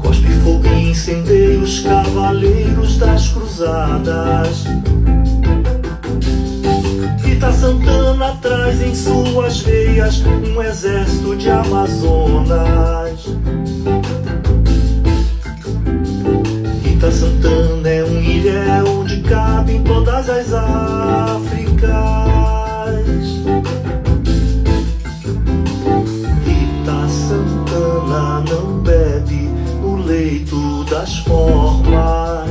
Cospe fogo e incendeia os cavaleiros das cruzadas. Rita Santana traz em suas veias um exército de Amazonas. Rita Santana é um ilhéu onde cabem todas as Áfricas. Rita Santana não bebe no leito das formas.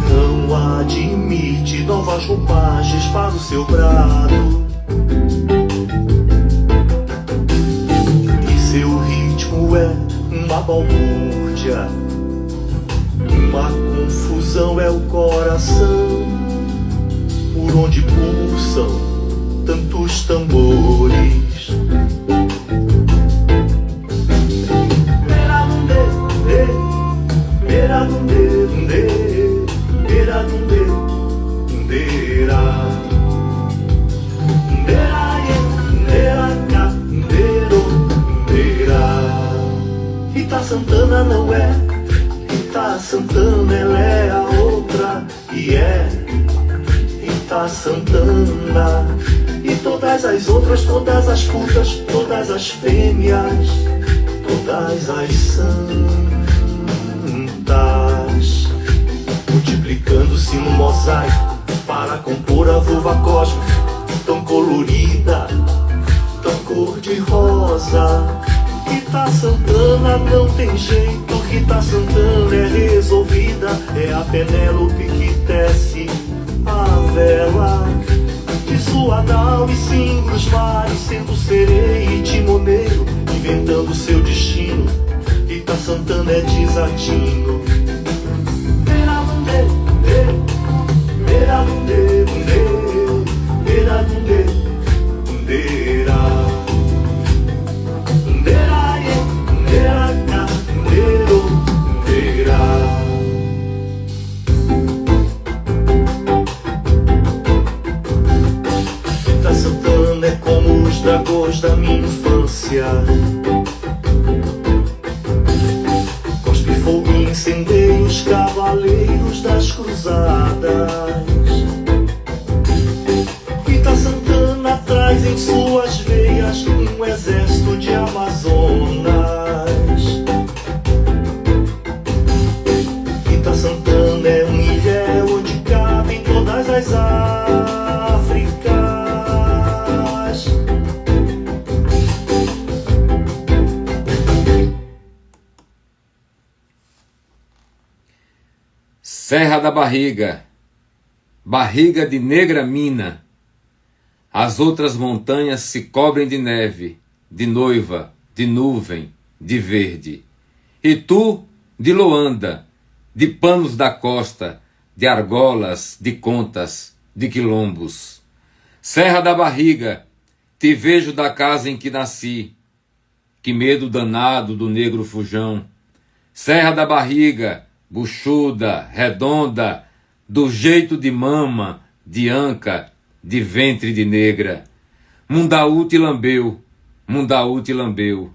Não admite novas roupagens para o seu brado. E seu ritmo é uma balbúrdia, uma confusão é o coração, por onde pulsam tantos tambores. Rita Santana não é Rita Santana, ela é a outra, e é Rita Santana. E todas as outras, todas as putas, todas as fêmeas, todas as santas, multiplicando-se no mosaico para compor a vulva cósmica, tão colorida, tão cor-de-rosa. Rita Santana não tem jeito, Rita Santana é resolvida, é a Penélope que tece a vela de sua nau e singra os mares, sendo sereia e timoneiro, inventando seu destino. Rita Santana é desatino. Rita Santana é como os dragões da minha infância. Cospe fogo e incendeia os cavaleiros das cruzadas. Rita Santana traz em suas veias um exército de Amazonas. Rita Santana é um ilhéu onde cabem todas as Áfricas. Serra da Barriga, barriga de negra mina. As outras montanhas se cobrem de neve, de noiva, de nuvem, de verde. E tu, de Loanda, de panos da costa, de argolas, de contas, de quilombos. Serra da Barriga, te vejo da casa em que nasci. Que medo danado do negro fujão. Serra da Barriga, buchuda, redonda, do jeito de mama, de anca, de ventre de negra. Mundaú te lambeu, Mundaú te lambeu.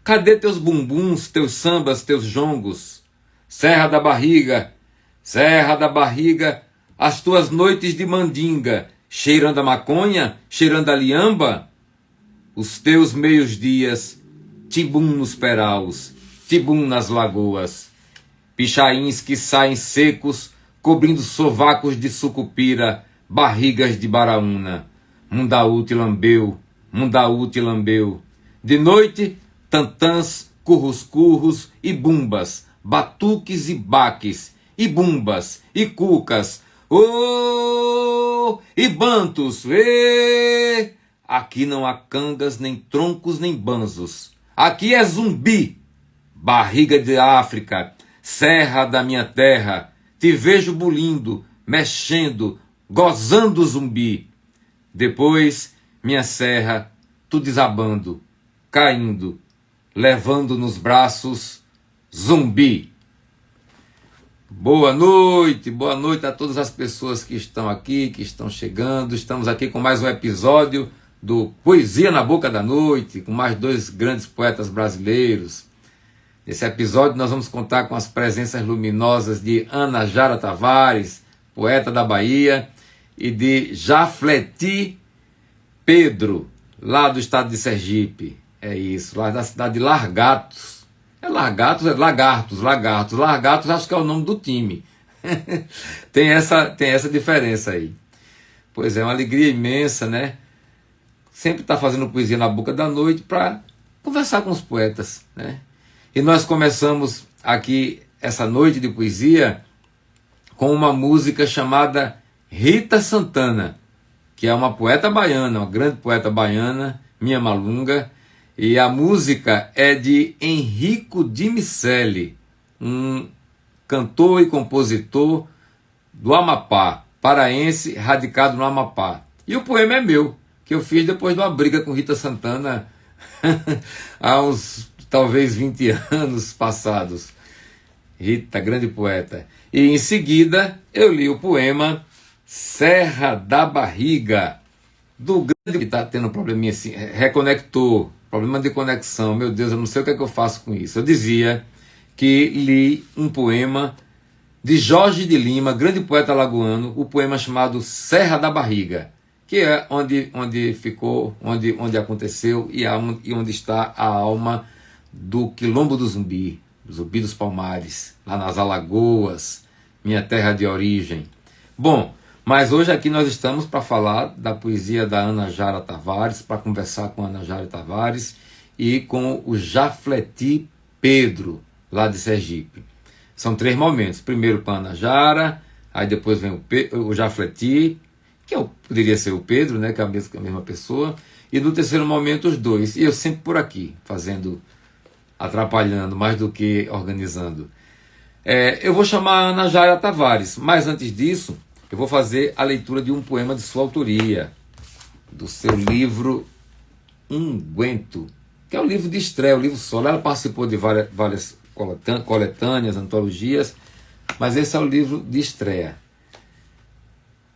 Cadê teus bumbuns, teus sambas, teus jongos? Serra da Barriga, as tuas noites de mandinga, cheirando a maconha, cheirando a liamba? Os teus meios-dias, tibum nos peraus, tibum nas lagoas. Pichains que saem secos, cobrindo sovacos de sucupira, barrigas de baraúna. Mundaú te lambeu, Mundaú te lambeu. De noite, tantãs, curros-curros e bumbas, batuques e baques, e bumbas, e cucas, oh, e bantos, ê! Aqui não há cangas, nem troncos, nem banzos. Aqui é zumbi, barriga de África, serra da minha terra. Te vejo bulindo, mexendo, gozando zumbi. Depois, minha serra, tu desabando, caindo, levando nos braços zumbi. Boa noite a todas as pessoas que estão aqui, que estão chegando. Estamos aqui com mais um episódio do Poesia na Boca da Noite, com mais 2 grandes poetas brasileiros. Nesse episódio nós vamos contar com as presenças luminosas de Ana Jara Tavares, poeta da Bahia, e de Jafleti Pedro, lá do estado de Sergipe. É isso, lá da cidade de Largatos. Lagartos, acho que é o nome do time. tem essa diferença aí. Pois é, uma alegria imensa, né? Sempre está fazendo poesia na boca da noite para conversar com os poetas, né? E nós começamos aqui essa noite de poesia com uma música chamada Rita Santana, que é uma poeta baiana, uma grande poeta baiana, minha malunga, e a música é de Henrico de Miceli, um cantor e compositor do Amapá, paraense, radicado no Amapá. E o poema é meu, que eu fiz depois de uma briga com Rita Santana há uns, talvez, 20 anos passados. Rita, grande poeta. E em seguida eu li o poema Serra da Barriga, do grande que está tendo um probleminha assim, reconectou, problema de conexão. Meu Deus, eu não sei o que é que eu faço com isso. Eu dizia que li um poema de Jorge de Lima, grande poeta alagoano, o poema chamado Serra da Barriga, que é onde ficou, onde aconteceu e onde está a alma do Quilombo do Zumbi dos Palmares, lá nas Alagoas, minha terra de origem. Bom, mas hoje aqui nós estamos para falar da poesia da Ana Jara Tavares, para conversar com a Ana Jara Tavares e com o Jafleti Pedro, lá de Sergipe. São 3 momentos. Primeiro com a Ana Jara, aí depois vem o Jafleti, que poderia ser o Pedro, né, que é a mesma pessoa, e no terceiro momento os 2. E eu sempre por aqui, atrapalhando mais do que organizando. Eu vou chamar a Ana Jara Tavares, mas antes disso, eu vou fazer a leitura de um poema de sua autoria, do seu livro Unguento, que é o livro de estreia, o livro solo. Ela participou de várias coletâneas, antologias, mas esse é o livro de estreia.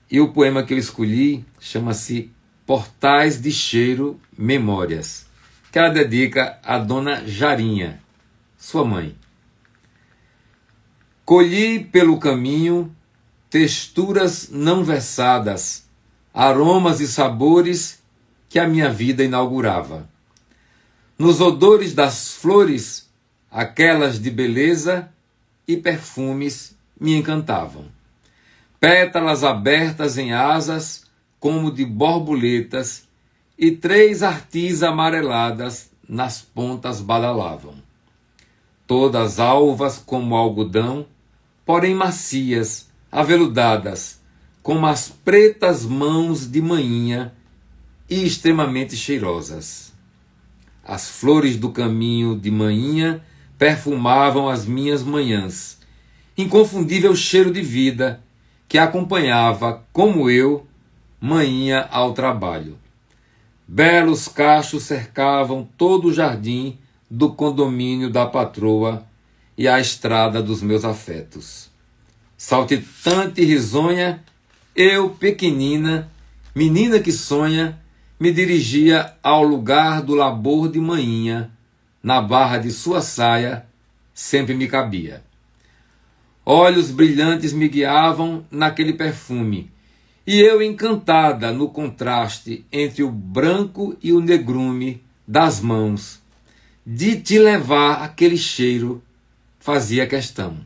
E o poema que eu escolhi chama-se Portais de Cheiro Memórias, que ela dedica à dona Jarinha, sua mãe. Colhi pelo caminho texturas não versadas, aromas e sabores que a minha vida inaugurava. Nos odores das flores, aquelas de beleza e perfumes me encantavam. Pétalas abertas em asas, como de borboletas, e 3 artis amareladas nas pontas badalavam. Todas alvas como algodão, porém macias, aveludadas, como as pretas mãos de manhinha e extremamente cheirosas. As flores do caminho de manhinha perfumavam as minhas manhãs, inconfundível cheiro de vida que acompanhava, como eu, manhinha ao trabalho. Belos cachos cercavam todo o jardim do condomínio da patroa e a estrada dos meus afetos. Saltitante e risonha, eu, pequenina, menina que sonha, me dirigia ao lugar do labor de manhinha, na barra de sua saia, sempre me cabia. Olhos brilhantes me guiavam naquele perfume, e eu encantada no contraste entre o branco e o negrume das mãos, de te levar aquele cheiro, fazia questão.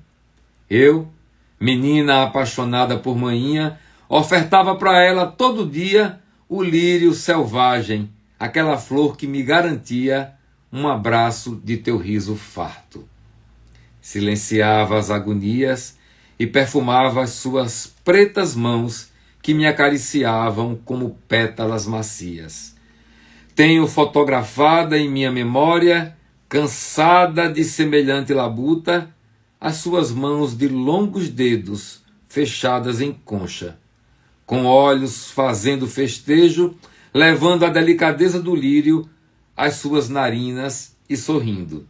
Eu, menina apaixonada por manhinha, ofertava para ela todo dia o lírio selvagem, aquela flor que me garantia um abraço de teu riso farto. Silenciava as agonias e perfumava as suas pretas mãos que me acariciavam como pétalas macias. Tenho fotografada em minha memória, cansada de semelhante labuta, as suas mãos de longos dedos fechadas em concha, com olhos fazendo festejo, levando a delicadeza do lírio às suas narinas e sorrindo.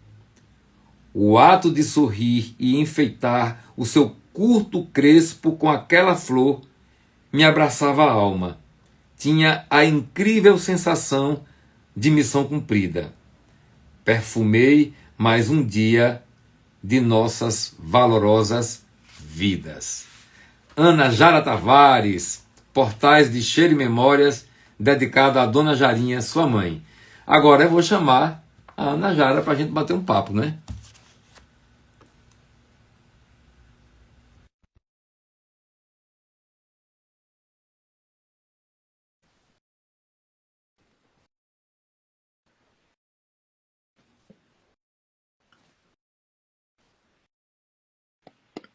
O ato de sorrir e enfeitar o seu curto crespo com aquela flor me abraçava a alma, tinha a incrível sensação de missão cumprida. Perfumei mais um dia de nossas valorosas vidas. Ana Jara Tavares, Portais de Cheiro e Memórias, dedicado à Dona Jarinha, sua mãe. Agora eu vou chamar a Ana Jara para a gente bater um papo, né?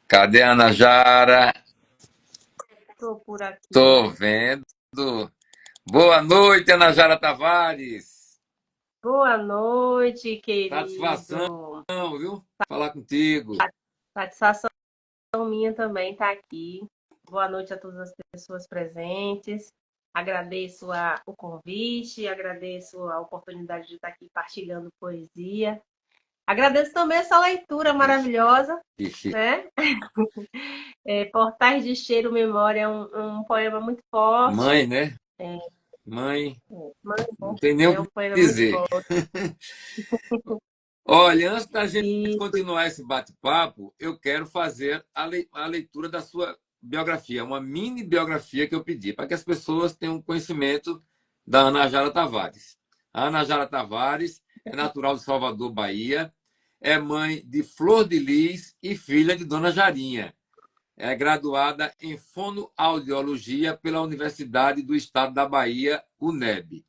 Cadê a Ana Jara? Estou por aqui. Tô vendo. Boa noite, Ana Jara Tavares. Boa noite, Satisfação, querido. viu? Falar contigo. Satisfação minha também estar aqui. Boa noite a todas as pessoas presentes. Agradeço o convite, agradeço a oportunidade de estar aqui partilhando poesia. Agradeço também essa leitura maravilhosa, Ixi. né? Portais de Cheiro Memória é um poema muito forte. Mãe, né? Mãe. Mãe, Não tem nem o um que poema dizer. muito forte. Olha, antes da gente E continuar esse bate-papo, eu quero fazer a leitura da sua biografia, uma mini biografia que eu pedi, para que as pessoas tenham conhecimento da Ana Jara Tavares. A Ana Jara Tavares é natural de Salvador, Bahia, é mãe de Flor de Lis e filha de Dona Jarinha. É graduada em fonoaudiologia pela Universidade do Estado da Bahia, UNEB.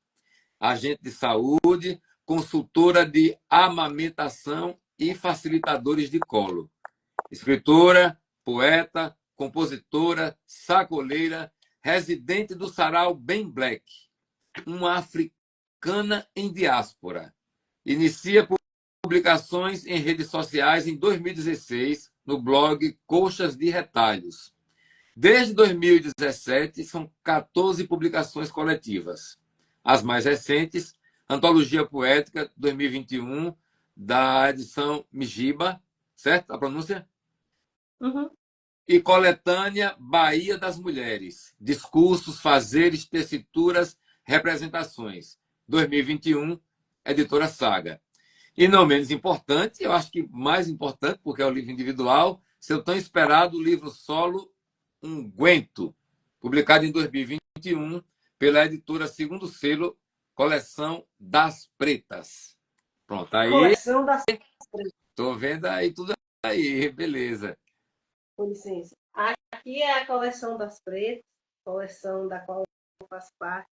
Agente de saúde, consultora de amamentação e facilitadores de colo. Escritora, poeta, compositora, sacoleira, residente do sarau Ben Black, uma africana em diáspora. Inicia publicações em redes sociais em 2016 no blog Coxas de Retalhos. Desde 2017, são 14 publicações coletivas. As mais recentes, Antologia Poética 2021, da edição Mijiba, certo? A pronúncia? uhum. E Coletânea Bahia das Mulheres, Discursos, Fazeres, Tessituras, Representações, 2021, editora Saga. E não menos importante, eu acho que mais importante, porque é o livro individual, seu tão esperado livro solo Unguento, publicado em 2021 pela editora Segundo Selo, Coleção das Pretas. Pronto, aí Coleção das Pretas. estou vendo aí tudo aí, beleza. Com licença. Aqui é a coleção das Pretas, coleção da qual eu faço parte.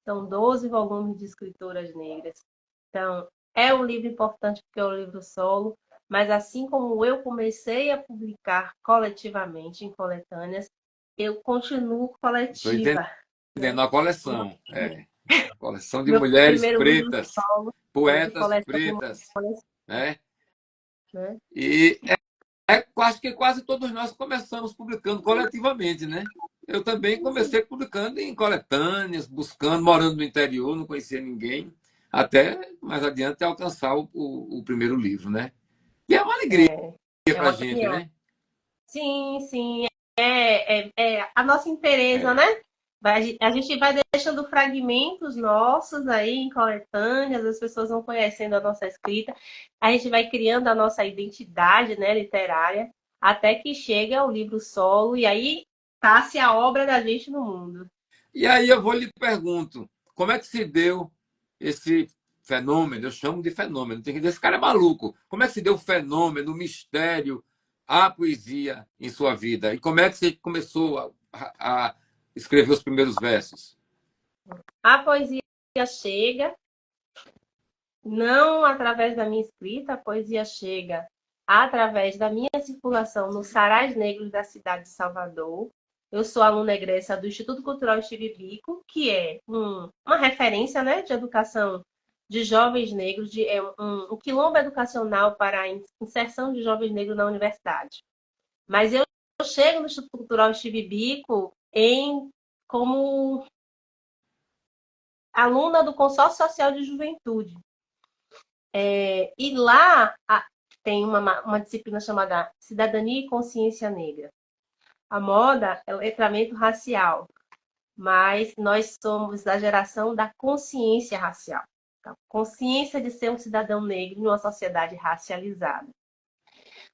São 12 volumes de escritoras negras. Então, é um livro importante porque é um livro solo, mas assim como eu comecei a publicar coletivamente em coletâneas, eu continuo Estou coletiva. entendendo a coleção. Coleção de Meu mulheres primeiro livro pretas, solo de poetas coleção de pretas, mulheres, né? né? E acho que quase todos nós começamos publicando coletivamente, né? Eu também comecei publicando em coletâneas, buscando, morando no interior, não conhecia ninguém, até mais adiante alcançar o primeiro livro, né? E é uma alegria É para a uma gente, caminhada. né? Sim, sim. É a nossa interesa, É. né? A gente vai deixando fragmentos nossos aí em coletâneas, as pessoas vão conhecendo a nossa escrita, a gente vai criando a nossa identidade, né, literária, até que chega o livro solo e aí passe a obra da gente no mundo. E aí eu vou lhe pergunto, como é que se deu esse fenômeno? Eu chamo de fenômeno, tem que dizer, esse cara é maluco. Como é que se deu o fenômeno, o mistério, a poesia em sua vida? E como é que você começou a escrever os primeiros versos? A poesia chega, não através da minha escrita, a poesia chega através da minha circulação nos sarais negros da cidade de Salvador. Eu sou aluna egressa do Instituto Cultural Steve Biko, que é uma referência, né, de educação de jovens negros, um quilombo educacional para a inserção de jovens negros na universidade. Mas eu chego no Instituto Cultural Steve Biko como aluna do Consórcio Social de Juventude. E lá tem uma disciplina chamada Cidadania e Consciência Negra. A moda é o letramento racial. mas nós somos da geração da consciência racial. Então, consciência de ser um cidadão negro em uma sociedade racializada.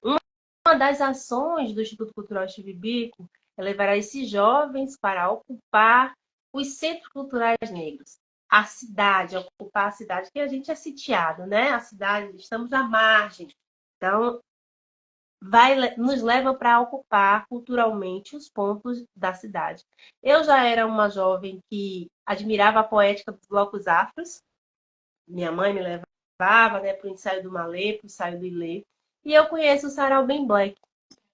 Uma das ações do Instituto Cultural Steve Biko é levar esses jovens para ocupar os centros culturais negros. A cidade, ocupar a cidade, que a gente é sitiado, né? A cidade, estamos à margem. Então, nos leva para ocupar culturalmente os pontos da cidade. Eu já era uma jovem que admirava a poética dos blocos afros. Minha mãe me levava, né, para o ensaio do Malê, para o ensaio do Ilê. E eu conheço o Sarau Ben Black.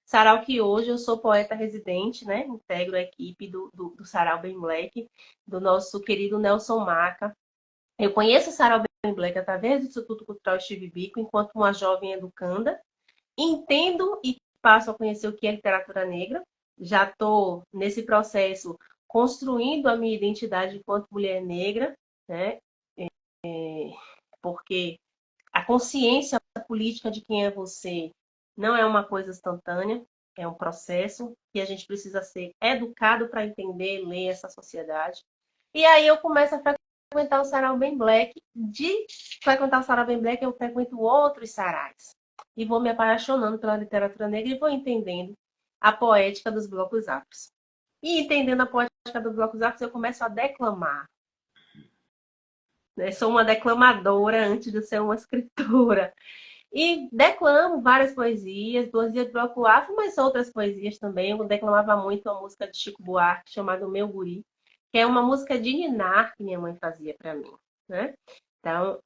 Sarau que hoje eu sou poeta residente, né? Integro a equipe do Sarau Ben Black, do nosso querido Nelson Maca. Eu conheço o Sarau Ben Black através do Instituto Cultural Steve Biko, enquanto uma jovem educanda. Entendo e passo a conhecer o que é literatura negra. Já estou nesse processo construindo a minha identidade enquanto mulher negra, né? Porque a consciência política de quem é você não é uma coisa instantânea, é um processo que a gente precisa ser educado para entender, ler essa sociedade. E aí eu começo a frequentar o Sarau Ben Black. De frequentar o Sarau Ben Black, eu frequento outros sarais. E vou me apaixonando pela literatura negra e vou entendendo a poética dos blocos afros. E entendendo a poética dos blocos afros, eu começo a declamar. Sou uma declamadora antes de ser uma escritora. E declamo várias poesias, poesia de bloco afro, mas outras poesias também. Eu declamava muito uma música de Chico Buarque, chamada Meu Guri, que é uma música de ninar que minha mãe fazia para mim, né? Então,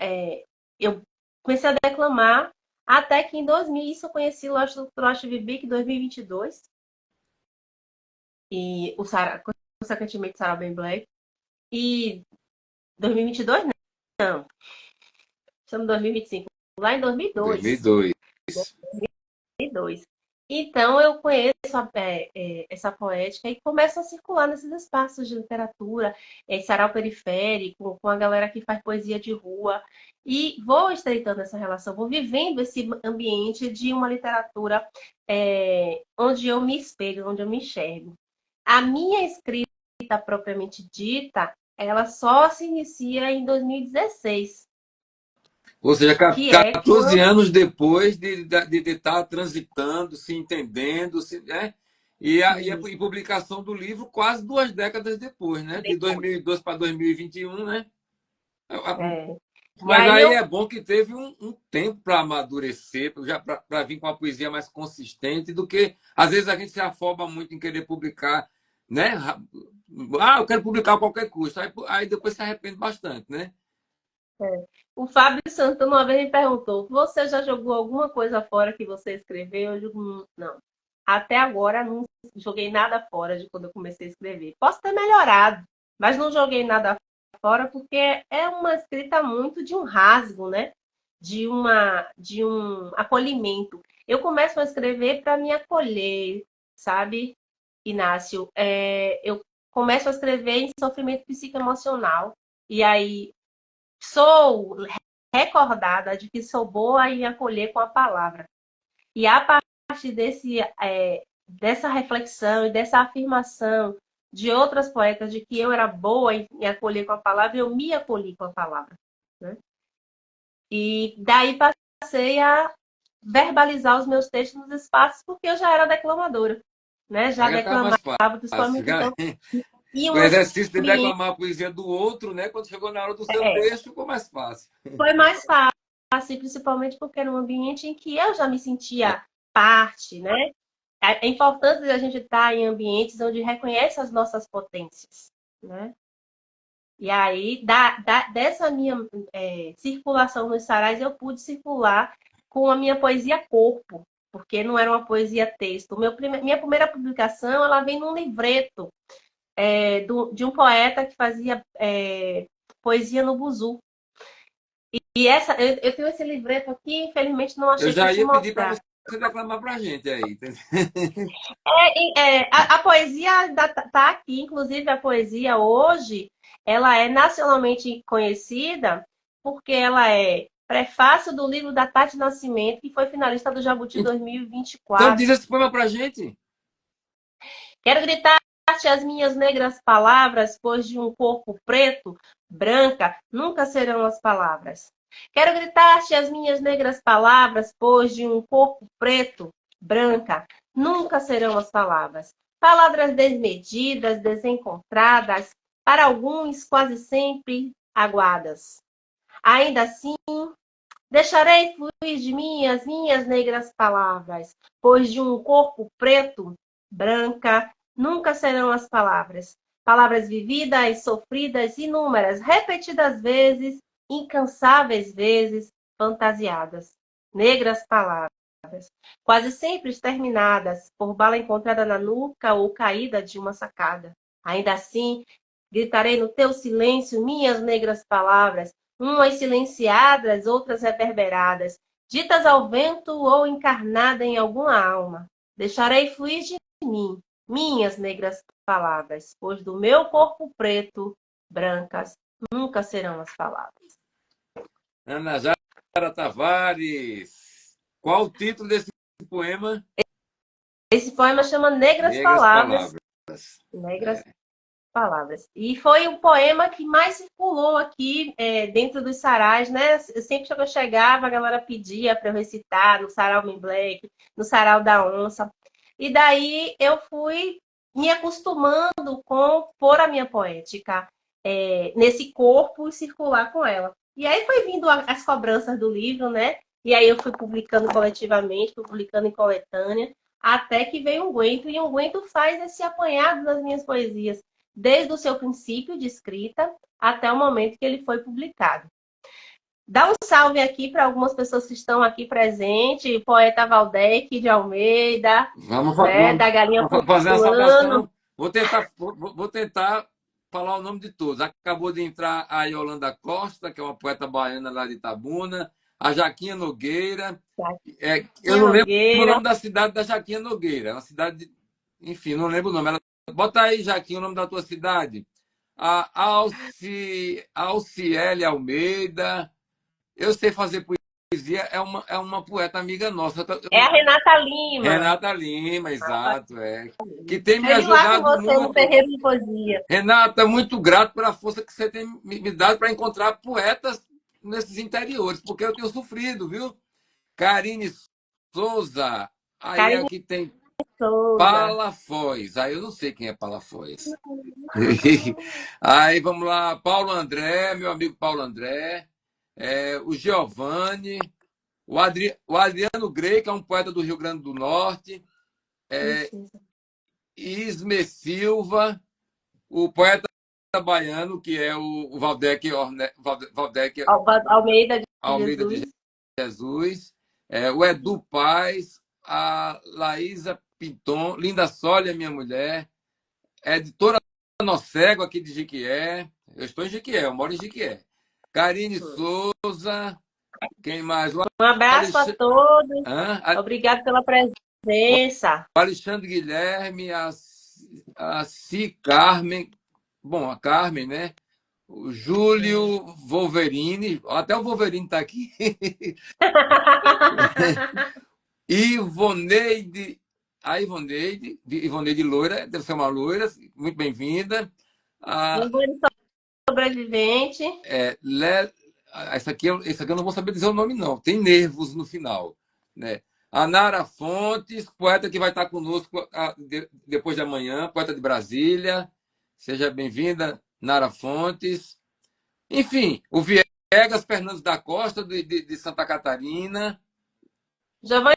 eu comecei a declamar até que em 2000, isso eu conheci o Lost Vibic em 2022. E o Sarah, consequentemente, Sarah Ben Black. E 2022, não. Estamos em 2025. Lá em 2002. 2002. 2002. Então, eu conheço essa poética e começo a circular nesses espaços de literatura, sarau periférico, com a galera que faz poesia de rua. E vou estreitando essa relação, vou vivendo esse ambiente de uma literatura onde eu me espelho, onde eu me enxergo. A minha escrita propriamente dita, ela só se inicia em 2016. Ou seja, Que é 14 anos depois de estar transitando, se entendendo, né? E a publicação do livro quase 2 décadas depois, né? De 2002 para 2021, né? Mas aí é bom que teve um tempo para amadurecer, para vir com uma poesia mais consistente do que, às vezes, a gente se afoba muito em querer publicar, né? Ah, eu quero publicar a qualquer custo. Aí depois se arrepende bastante, né? O Fábio Santana uma vez me perguntou: você já jogou alguma coisa fora que você escreveu? Eu digo, não. Até agora não joguei nada fora de quando eu comecei a escrever. Posso ter melhorado, mas não joguei nada fora porque é uma escrita muito de um rasgo, né? De um acolhimento. Eu começo a escrever para me acolher, sabe, Inácio? Eu começo a escrever em sofrimento psicoemocional. E aí sou recordada de que sou boa em acolher com a palavra. E a partir dessa reflexão e dessa afirmação de outras poetas de que eu era boa em acolher com a palavra, eu me acolhi com a palavra, né? E daí passei a verbalizar os meus textos nos espaços porque eu já era declamadora, né? Já declamava, principalmente. O exercício de declamar a poesia do outro, né? Quando chegou na hora do seu texto, ficou mais fácil. Foi mais fácil, principalmente porque era um ambiente em que eu já me sentia parte, né? É importante a gente estar em ambientes onde reconhece as nossas potências, né? E aí, dessa minha circulação nos sarais, eu pude circular com a minha poesia corpo, porque não era uma poesia texto. Minha primeira publicação, ela vem num livreto de um poeta que fazia poesia no buzu. E eu tenho esse livreto aqui, infelizmente não achei. Eu já ia pedir para você declamar para a gente aí. A poesia está aqui, inclusive a poesia hoje, ela é nacionalmente conhecida porque ela é prefácio do livro da Tati Nascimento, que foi finalista do Jabuti 2024. Então diz esse poema para a gente. Quero gritar as minhas negras palavras, pois de um corpo preto, branca, nunca serão as palavras. Quero gritar-te as minhas negras palavras, pois de um corpo preto, branca, nunca serão as palavras. Palavras desmedidas, desencontradas, para alguns quase sempre aguadas. Ainda assim, deixarei fluir de mim as minhas negras palavras, pois de um corpo preto, branca, nunca serão as palavras. Palavras vividas, sofridas, inúmeras, repetidas vezes, incansáveis vezes, fantasiadas. Negras palavras, quase sempre exterminadas por bala encontrada na nuca ou caída de uma sacada. Ainda assim, gritarei no teu silêncio minhas negras palavras, umas silenciadas, outras reverberadas, ditas ao vento ou encarnada em alguma alma. Deixarei fluir de mim minhas negras palavras, pois do meu corpo preto, brancas, nunca serão as palavras. Ana Jara Tavares, qual o título desse poema? Esse poema chama Negras Negras Palavras. Palavras. Negras Palavras. E foi o poema que mais circulou aqui dentro dos sarais, né? Sempre que eu chegava, a galera pedia para eu recitar no Sarau Men Black, no Sarau da Onça. E daí eu fui me acostumando com pôr a minha poética nesse corpo e circular com ela. E aí foi vindo as cobranças do livro, né? E aí eu fui publicando coletivamente, fui publicando em coletânea, até que veio um Guento, e um Guento faz esse apanhado das minhas poesias, desde o seu princípio de escrita até o momento que ele foi publicado. Dá um salve aqui para algumas pessoas que estão aqui presentes, poeta Valdec de Almeida, Vamos, da Galinha vamos fazer uma Pulando. saudação. Vou tentar falar o nome de todos. Acabou de entrar a Yolanda Costa, que é uma poeta baiana lá de Itabuna, a Jaquinha Nogueira. Eu não lembro o nome da cidade da Jaquinha Nogueira. É uma cidade, enfim, não lembro o nome. Bota aí, Jaquinha, o nome da tua cidade. A Alciele Almeida. Eu sei fazer poesia, é uma poeta amiga nossa. É a Renata Lima. Renata Lima, exato, que tem me Eu lá com ajudado você muito. no terreiro de poesia. Renata, muito grato pela força que você tem me dado para encontrar poetas nesses interiores, porque eu tenho sofrido, viu? Karine Souza, aí Karine aqui tem Souza. Palafoz, aí eu não sei quem é Palafoz. Aí vamos lá, Paulo André, meu amigo Paulo André, o Giovanni, o Adriano Grey, que é um poeta do Rio Grande do Norte, Isme Silva, o poeta baiano, que é o Valdec Almeida Almeida Jesus. de Jesus, o Edu Paz, a Laísa Pinton, Linda Sólia, minha mulher, editora Nocego, aqui de Jiquié. Eu estou em Jiquié, eu moro em Jiquié. Karine Souza, quem mais? Um abraço a todos. Obrigado pela presença. O Alexandre Guilherme, a Si Carmen, bom, a Carmen, né? O Júlio Wolverine, até o Wolverine está aqui. Ivoneide, a Ivoneide Loira, deve ser uma loira, muito bem-vinda. Sobrevivente. Essa aqui eu não vou saber dizer o nome, não. Tem nervos no final, né? A Nara Fontes, poeta que vai estar conosco depois de amanhã, poeta de Brasília. Seja bem-vinda, Nara Fontes. Enfim, o Viegas Fernandes da Costa, de Santa Catarina. Giovanni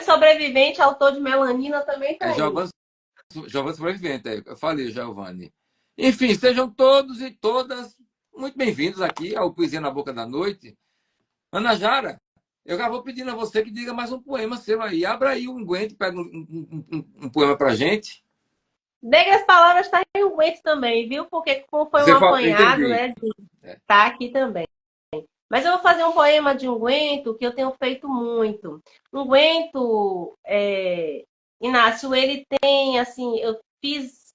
Sobrevivente, autor de Melanina, também está aí. Giovanni Sobrevivente, eu falei, Giovanni. Enfim, sejam todos e todas muito bem-vindos aqui ao Poesia na Boca da Noite. Ana Jara, eu já vou pedindo a você que diga mais um poema seu aí. Abra aí um Guento, pega um poema pra gente. Negras Palavras está em um Guento também, viu? Porque como foi um apanhado, né? Tá aqui também. Mas eu vou fazer um poema de um Guento que eu tenho feito muito. Um Guento, Inácio, ele tem, assim, eu fiz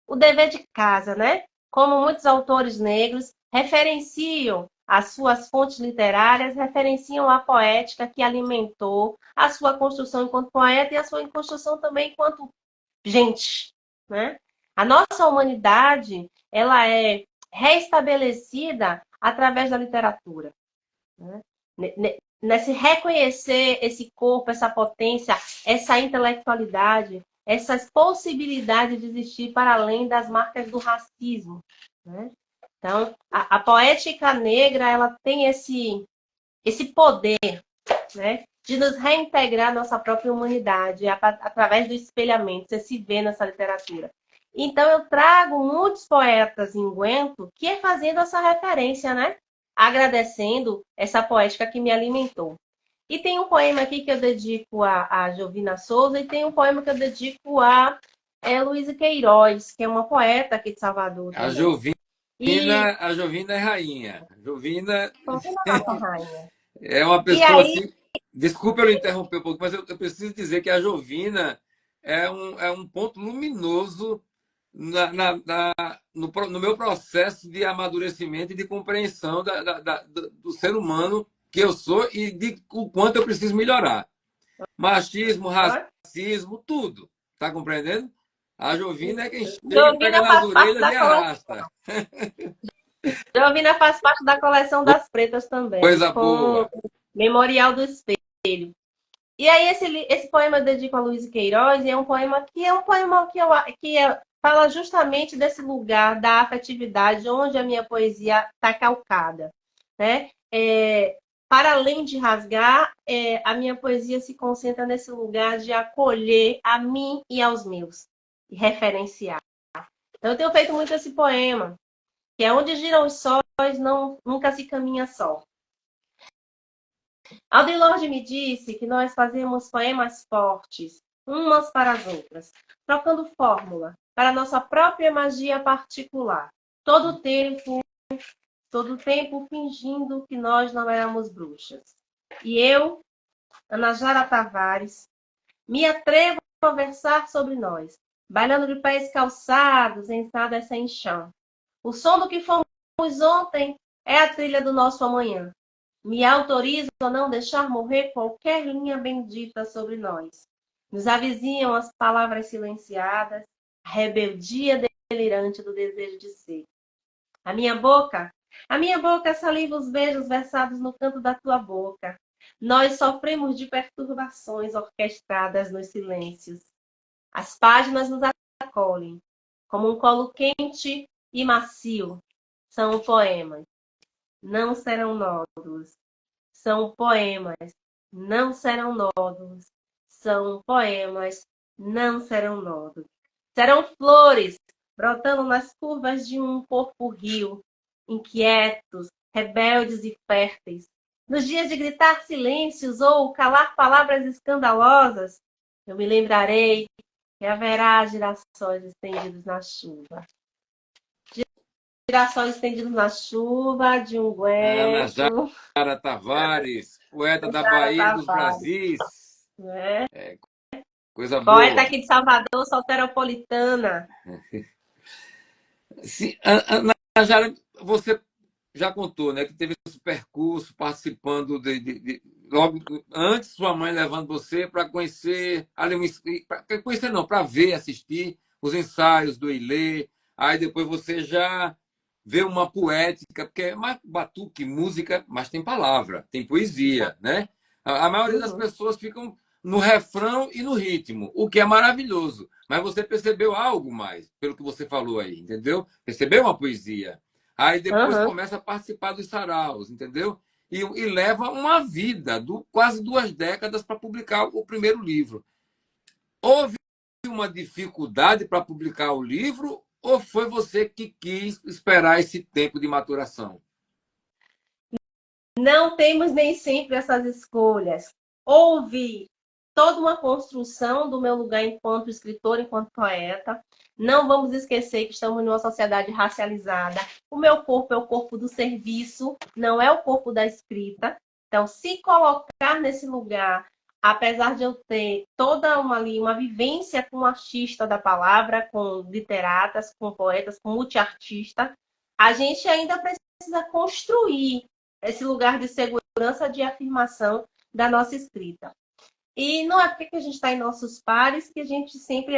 o dever de casa, né? Como muitos autores negros referenciam as suas fontes literárias, referenciam a poética que alimentou a sua construção enquanto poeta e a sua construção também enquanto gente, né? A nossa humanidade, ela é reestabelecida através da literatura, né? Nesse reconhecer esse corpo, essa potência, essa intelectualidade, essas possibilidades de existir para além das marcas do racismo, né? Então, a poética negra, ela tem esse poder, né, de nos reintegrar à nossa própria humanidade através do espelhamento. Você se vê nessa literatura. Então, eu trago muitos poetas em Guento que é fazendo essa referência, né? Agradecendo essa poética que me alimentou. E tem um poema aqui que eu dedico a Jovina Souza e tem um poema que eu dedico a Luísa Queiroz, que é uma poeta aqui de Salvador A também. Jovina, E a Jovina é rainha. A Jovina Jovina é nossa rainha. é uma E pessoa aí, assim. Desculpa eu interromper um pouco, mas eu preciso dizer que a Jovina é um ponto luminoso no meu processo de amadurecimento e de compreensão do ser humano que eu sou e de o quanto eu preciso melhorar. Machismo, racismo, tudo. Está compreendendo? A Jovina é quem chega, pega Jovina nas faz parte orelhas da e coleção. arrasta. Jovina faz parte da coleção das pretas também, Coisa com boa. Memorial do Espelho. E aí esse poema eu dedico a Luísa Queiroz, e é um poema fala justamente desse lugar da afetividade, onde a minha poesia está calcada, né? Para além de rasgar, a minha poesia se concentra nesse lugar de acolher a mim e aos meus, e referenciar. Então, eu tenho feito muito esse poema, que é onde giram os sóis, nunca se caminha só. Audre Lorde me disse que nós fazemos poemas fortes, umas para as outras, trocando fórmula para a nossa própria magia particular. Todo todo tempo fingindo que nós não éramos bruxas. E eu, Ana Jara Tavares, me atrevo a versar sobre nós, bailando de pés calçados em estradas sem chão. O som do que fomos ontem é a trilha do nosso amanhã. Me autorizo a não deixar morrer qualquer linha bendita sobre nós. Nos avizinham as palavras silenciadas, a rebeldia delirante do desejo de ser. A minha boca saliva os beijos versados no canto da tua boca. Nós sofremos de perturbações orquestradas nos silêncios. As páginas nos acolhem, como um colo quente e macio. São poemas, não serão nódulos. São poemas, não serão nódulos. São poemas, não serão nódulos. Serão flores brotando nas curvas de um corpo rio, inquietos, rebeldes e férteis. Nos dias de gritar silêncios ou calar palavras escandalosas, eu me lembrarei que haverá girassóis estendidos na chuva. Girassóis estendidos na chuva de um Ana guento. Jara Tavares, poeta da Bahia e dos Brasis. Né? Coisa Poeta boa. aqui de Salvador, solteropolitana. Ana Jara, você já contou, né, que teve esse percurso participando logo antes sua mãe levando você para conhecer ali para conhecer não, para ver, assistir os ensaios do Ilê. Aí depois você já vê uma poética, porque é mais batuque, música, mas tem palavra, tem poesia, né? A maioria das Uhum. pessoas ficam no refrão e no ritmo, o que é maravilhoso. Mas você percebeu algo mais, pelo que você falou aí, entendeu? Percebeu uma poesia. Aí depois Uhum. começa a participar dos saraus, entendeu? E leva uma vida, quase 2 décadas, para publicar o primeiro livro. Houve uma dificuldade para publicar o livro ou foi você que quis esperar esse tempo de maturação? Não temos nem sempre essas escolhas. Houve toda uma construção do meu lugar enquanto escritor, enquanto poeta. Não vamos esquecer que estamos numa sociedade racializada. O meu corpo é o corpo do serviço, não é o corpo da escrita. Então, se colocar nesse lugar, apesar de eu ter toda uma vivência com artista da palavra, com literatas, com poetas, com multiartista, a gente ainda precisa construir esse lugar de segurança, de afirmação da nossa escrita. E não é porque a gente está em nossos pares que a gente sempre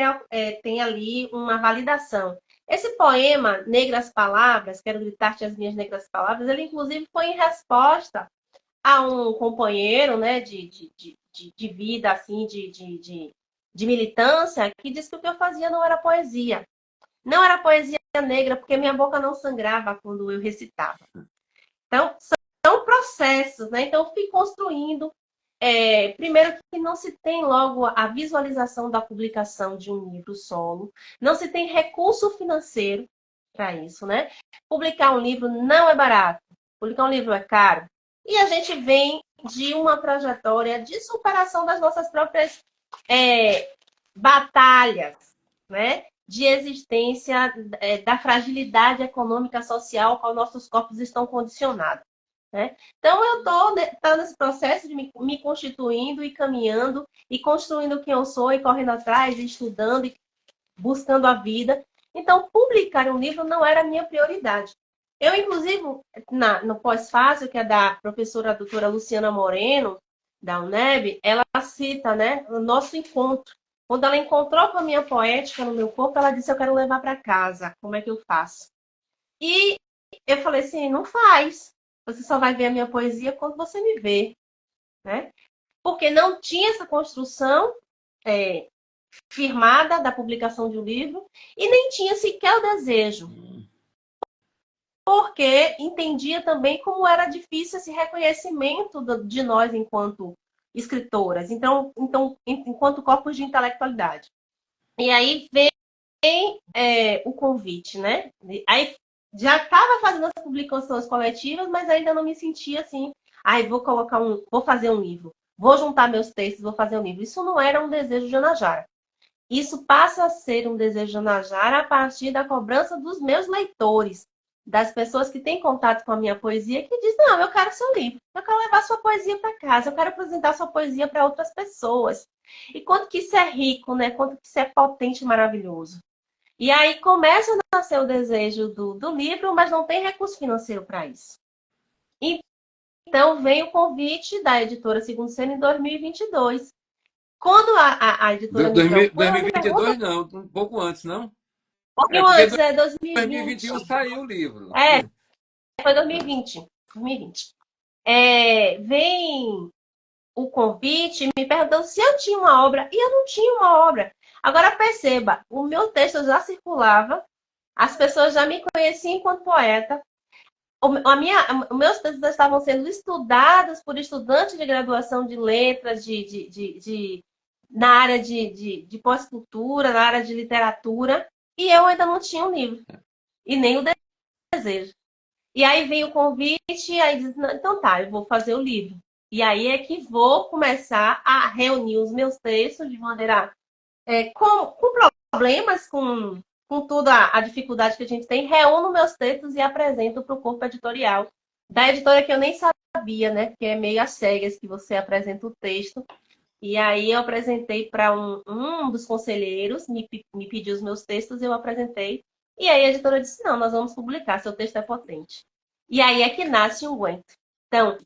tem ali uma validação. Esse poema, Negras Palavras, Quero Gritar-te as Minhas Negras Palavras, ele inclusive foi em resposta a um companheiro, né, de vida, assim, de militância, que disse que o que eu fazia não era poesia. Não era poesia negra, porque minha boca não sangrava quando eu recitava. Então, são processos, né? Então, eu fui construindo. Primeiro que não se tem logo a visualização da publicação de um livro solo, não se tem recurso financeiro para isso, né? Publicar um livro não é barato, publicar um livro é caro. E a gente vem de uma trajetória de superação das nossas próprias batalhas, né? De existência da fragilidade econômica social a qual nossos corpos estão condicionados. Né? Então, eu estou nesse processo de me constituindo e caminhando e construindo quem eu sou e correndo atrás, e estudando e buscando a vida. Então, publicar um livro não era a minha prioridade. Eu, inclusive, no pós-fácil, que é da professora doutora Luciana Moreno, da UNEB, ela cita, né, o nosso encontro. Quando ela encontrou com a minha poética no meu corpo, ela disse, eu quero levar para casa. Como é que eu faço? E eu falei assim, não faz. Você só vai ver a minha poesia quando você me vê, né? Porque não tinha essa construção firmada da publicação de um livro e nem tinha sequer o desejo. Porque entendia também como era difícil esse reconhecimento de nós enquanto escritoras, então enquanto corpos de intelectualidade. E aí vem o convite, né? Aí já estava fazendo as publicações coletivas, mas ainda não me sentia assim, vou fazer um livro, vou juntar meus textos, vou fazer um livro. Isso não era um desejo de Ana Jara. Isso passa a ser um desejo de Ana Jara a partir da cobrança dos meus leitores, das pessoas que têm contato com a minha poesia, que dizem, não, eu quero seu livro, eu quero levar sua poesia para casa, eu quero apresentar sua poesia para outras pessoas. E quanto que isso é rico, né? Quanto que isso é potente e maravilhoso. E aí começa a nascer o desejo do livro, mas não tem recurso financeiro para isso. Então vem o convite da editora Segundo Seno em 2022. Quando a editora me procura, ela me pergunta... 2022 não, um pouco antes, não? Um É pouquinho porque antes, 2020. 2021 saiu o livro. Foi 2020. 2020. Vem o convite me perguntando se eu tinha uma obra, e eu não tinha uma obra. Agora perceba, o meu texto já circulava, as pessoas já me conheciam enquanto poeta, os meus textos já estavam sendo estudados por estudantes de graduação de letras, na área de pós-cultura, na área de literatura, e eu ainda não tinha um livro, e nem o desejo. E aí vem o convite, e aí diz, então tá, eu vou fazer o livro. E aí é que vou começar a reunir os meus textos de maneira com problemas, com toda a dificuldade que a gente tem, reúno meus textos e apresento para o corpo editorial da editora que eu nem sabia, né? Porque é meio às cegas que você apresenta o texto. E aí eu apresentei para um dos conselheiros, me pediu os meus textos, eu apresentei. E aí a editora disse, não, nós vamos publicar, seu texto é potente. E aí é que nasce um Guento. Então,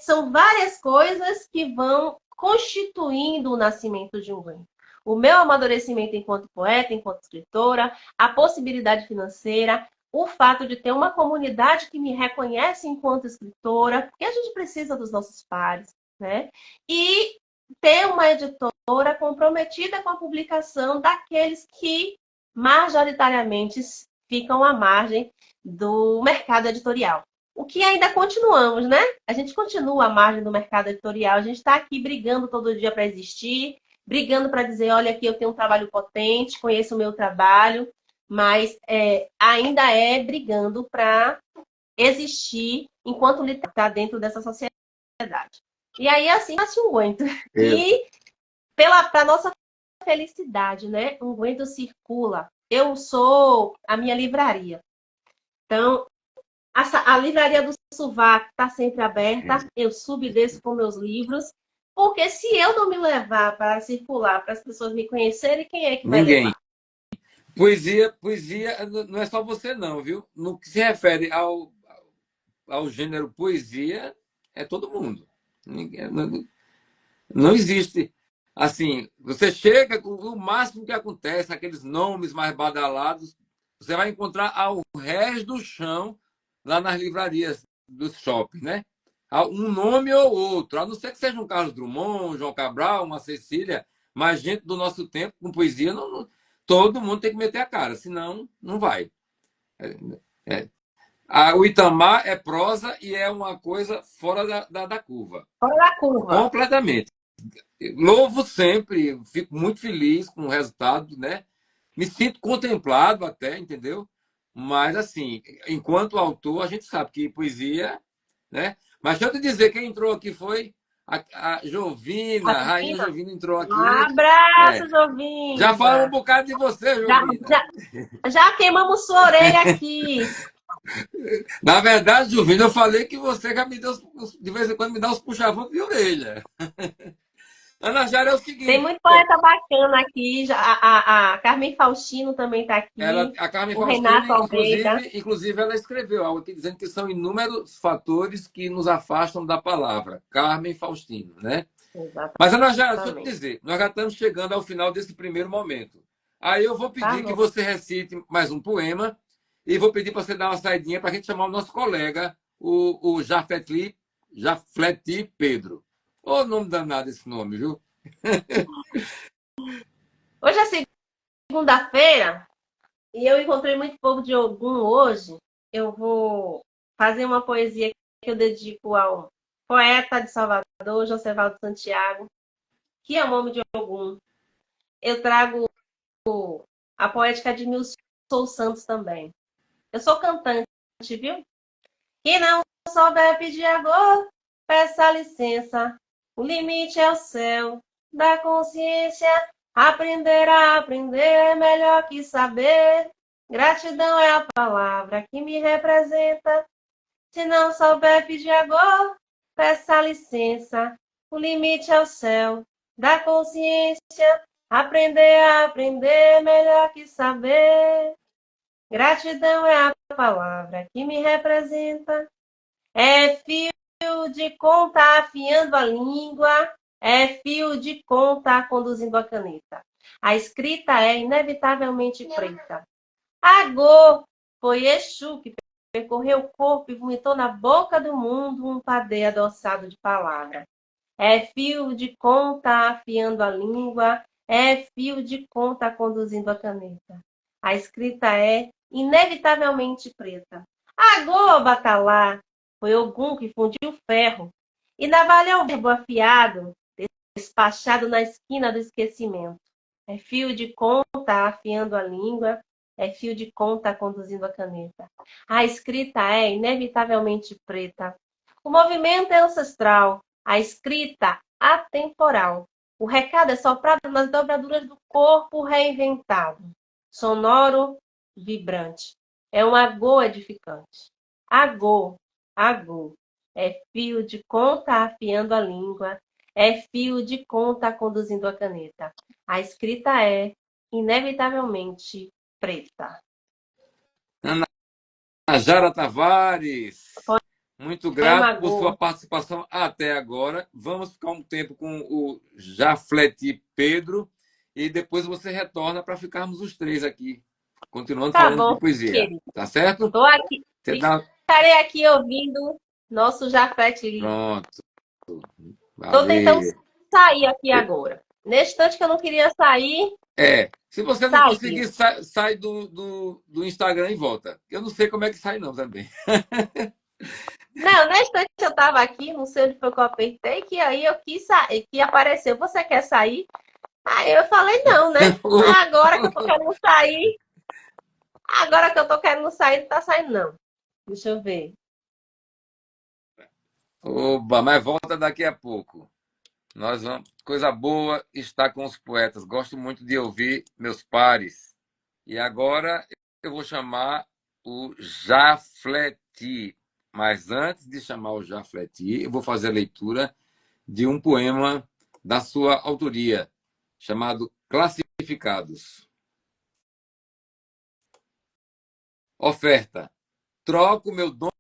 são várias coisas que vão constituindo o nascimento de um Guento. O meu amadurecimento enquanto poeta, enquanto escritora, a possibilidade financeira, o fato de ter uma comunidade que me reconhece enquanto escritora, porque a gente precisa dos nossos pares, né? E ter uma editora comprometida com a publicação daqueles que majoritariamente ficam à margem do mercado editorial. O que ainda continuamos, né? A gente continua à margem do mercado editorial, a gente está aqui brigando todo dia para existir, brigando para dizer, olha, aqui eu tenho um trabalho potente, conheço o meu trabalho, mas ainda brigando para existir enquanto está dentro dessa sociedade. E aí, assim, nasce um Guento. E, para nossa felicidade, né? Um Guento circula. Eu sou a minha livraria. Então, a livraria do Sovaco está sempre aberta. Eu subo e desço com meus livros. Porque se eu não me levar para circular, para as pessoas me conhecerem, quem é que vai levar? Poesia não é só você não, viu? No que se refere ao gênero poesia, é todo mundo. Não existe. Assim, você chega, o máximo que acontece, aqueles nomes mais badalados, você vai encontrar ao resto do chão, lá nas livrarias dos shoppings, né? Um nome ou outro, a não ser que seja um Carlos Drummond, um João Cabral, uma Cecília, mas gente do nosso tempo, com poesia, todo mundo tem que meter a cara, senão não vai. É. O Itamar é prosa e é uma coisa fora da curva. Fora da curva. Completamente. Louvo sempre, fico muito feliz com o resultado, né? Me sinto contemplado até, entendeu? Mas, assim, enquanto autor, a gente sabe que poesia, né? Mas deixa eu te dizer, quem entrou aqui foi a Jovina, a Rainha Jovina, Jovina entrou um aqui. abraço, É. Já falou um Jovina. bocado de você, Já, Jovina. já queimamos sua orelha aqui. Na verdade, Jovina, eu falei que você já me deu, de vez em quando, me dá uns puxavão de orelha. Ana Jara é o Tem seguinte, muito poeta bacana aqui. A Carmen Faustino também está aqui. a Carmen O Faustino, Renato Almeida. inclusive, ela escreveu algo aqui dizendo que são inúmeros fatores que nos afastam da palavra. Carmen Faustino, né? Mas, Ana Jara, deixa eu te Exatamente. dizer, nós já estamos chegando ao final desse primeiro momento. Aí eu vou Tá pedir que bom. você recite mais um poema e vou pedir para você dar uma saidinha para a gente chamar o nosso colega, o Jafleti Pedro. Ô, nome danado esse nome, viu? Hoje é segunda-feira e eu encontrei muito povo de Ogum hoje. Eu vou fazer uma poesia que eu dedico ao poeta de Salvador, Josevaldo Santiago, que é o nome de Ogum. Eu trago a poética de Nilson Santos também. Eu sou cantante, viu? Quem não souber pedir agora, peça licença. O limite é o céu da consciência. Aprender a aprender é melhor que saber. Gratidão é a palavra que me representa. Se não souber pedir agora, peça licença. O limite é o céu da consciência. Aprender a aprender é melhor que saber. Gratidão é a palavra que me representa. É fio de conta afiando a língua, é fio de conta conduzindo a caneta. A escrita é inevitavelmente preta. Agô foi Exu que percorreu o corpo e vomitou na boca do mundo um padê adoçado de palavra. É fio de conta afiando a língua, é fio de conta conduzindo a caneta. A escrita é inevitavelmente preta. Agô, Batalá, foi Ogum que fundiu ferro e navalhou o verbo afiado, despachado na esquina do esquecimento. É fio de conta afiando a língua, é fio de conta conduzindo a caneta. A escrita é inevitavelmente preta. O movimento é ancestral, a escrita atemporal. O recado é soprado nas dobraduras do corpo reinventado. Sonoro, vibrante. É um agô edificante. Agô, agô. É fio de conta afiando a língua, é fio de conta conduzindo a caneta. A escrita é, inevitavelmente, preta. Ana Jara Tavares, muito Poema grato por Agô. sua participação até agora. Vamos ficar um tempo com o Jafleti Pedro e depois você retorna para ficarmos os três aqui, continuando Tá falando de bom, poesia. querido. Tá certo? Tô aqui, Você dá... ficarei aqui ouvindo nosso Jafet Lee. Pronto. Tô tentando Valeu. sair aqui agora. Nesse instante que eu não queria sair, Se você não saí. conseguir, sai do Instagram e volta. Eu não sei como é que sai, não, também. Não, nesse instante eu tava aqui, não sei onde foi que eu apertei, que aí eu quis sair, que apareceu, você quer sair? Aí eu falei, não, né? Agora que eu tô querendo sair, agora que eu tô querendo sair, não tá saindo, não. Deixa eu ver. Oba, mas volta daqui a pouco. Nós vamos. Coisa boa estar com os poetas. Gosto muito de ouvir meus pares. E agora eu vou chamar o Jafleti. Mas antes de chamar o Jafleti, eu vou fazer a leitura de um poema da sua autoria, chamado Classificados. Oferta. Troco meu dom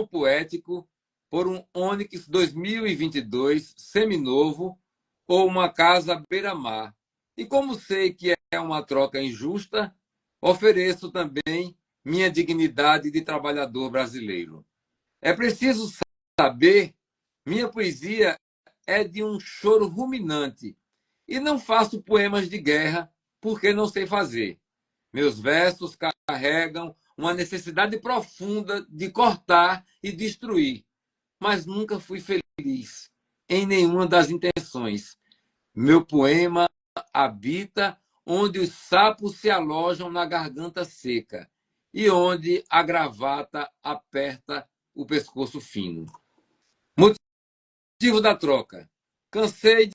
poético por um Onix 2022 seminovo ou uma casa à beira-mar. E como sei que é uma troca injusta, ofereço também minha dignidade de trabalhador brasileiro. É preciso saber, minha poesia é de um choro ruminante e não faço poemas de guerra porque não sei fazer. Meus versos carregam uma necessidade profunda de cortar e destruir, mas nunca fui feliz em nenhuma das intenções. Meu poema habita onde os sapos se alojam na garganta seca e onde a gravata aperta o pescoço fino. Motivo da troca. Cansei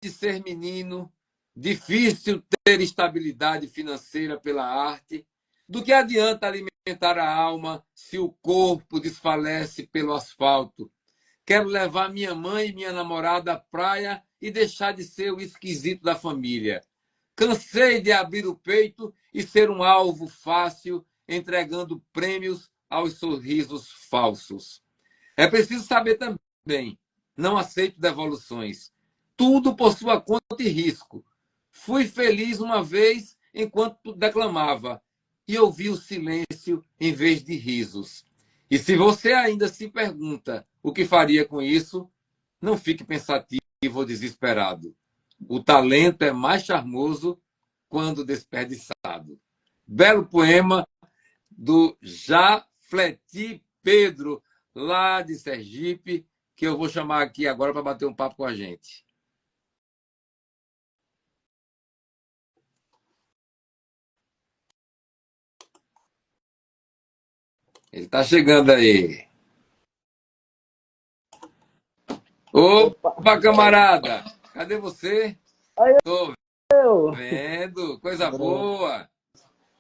de ser menino, difícil ter estabilidade financeira pela arte. Do que adianta alimentar a alma se o corpo desfalece pelo asfalto? Quero levar minha mãe e minha namorada à praia e deixar de ser o esquisito da família. Cansei de abrir o peito e ser um alvo fácil, entregando prêmios aos sorrisos falsos. É preciso saber também, não aceito devoluções. Tudo por sua conta e risco. Fui feliz uma vez enquanto declamava e ouvi o silêncio em vez de risos. E se você ainda se pergunta o que faria com isso, não fique pensativo ou desesperado. O talento é mais charmoso quando desperdiçado. Belo poema do Jafleti Pedro, lá de Sergipe, que eu vou chamar aqui agora para bater um papo com a gente. Ele está chegando aí. Opa, camarada! Cadê você? Oi, Estou eu. vendo, coisa Pronto. boa.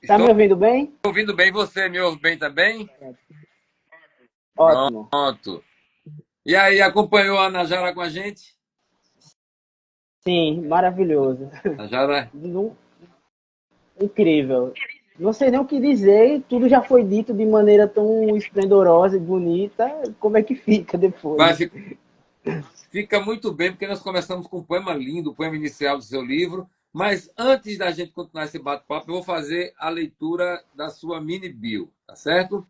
Tá me Estou ouvindo bem? ouvindo bem você, me ouve bem também? Ótimo. Pronto. E aí, acompanhou a Najara com a gente? Sim, maravilhoso. Najara, Nu- Incrível. Não sei nem o que dizer, tudo já foi dito de maneira tão esplendorosa e bonita. Como é que fica vai, depois? fica muito bem, porque nós começamos com um poema lindo, o poema inicial do seu livro. Mas antes da gente continuar esse bate-papo, eu vou fazer a leitura da sua mini bio, tá certo?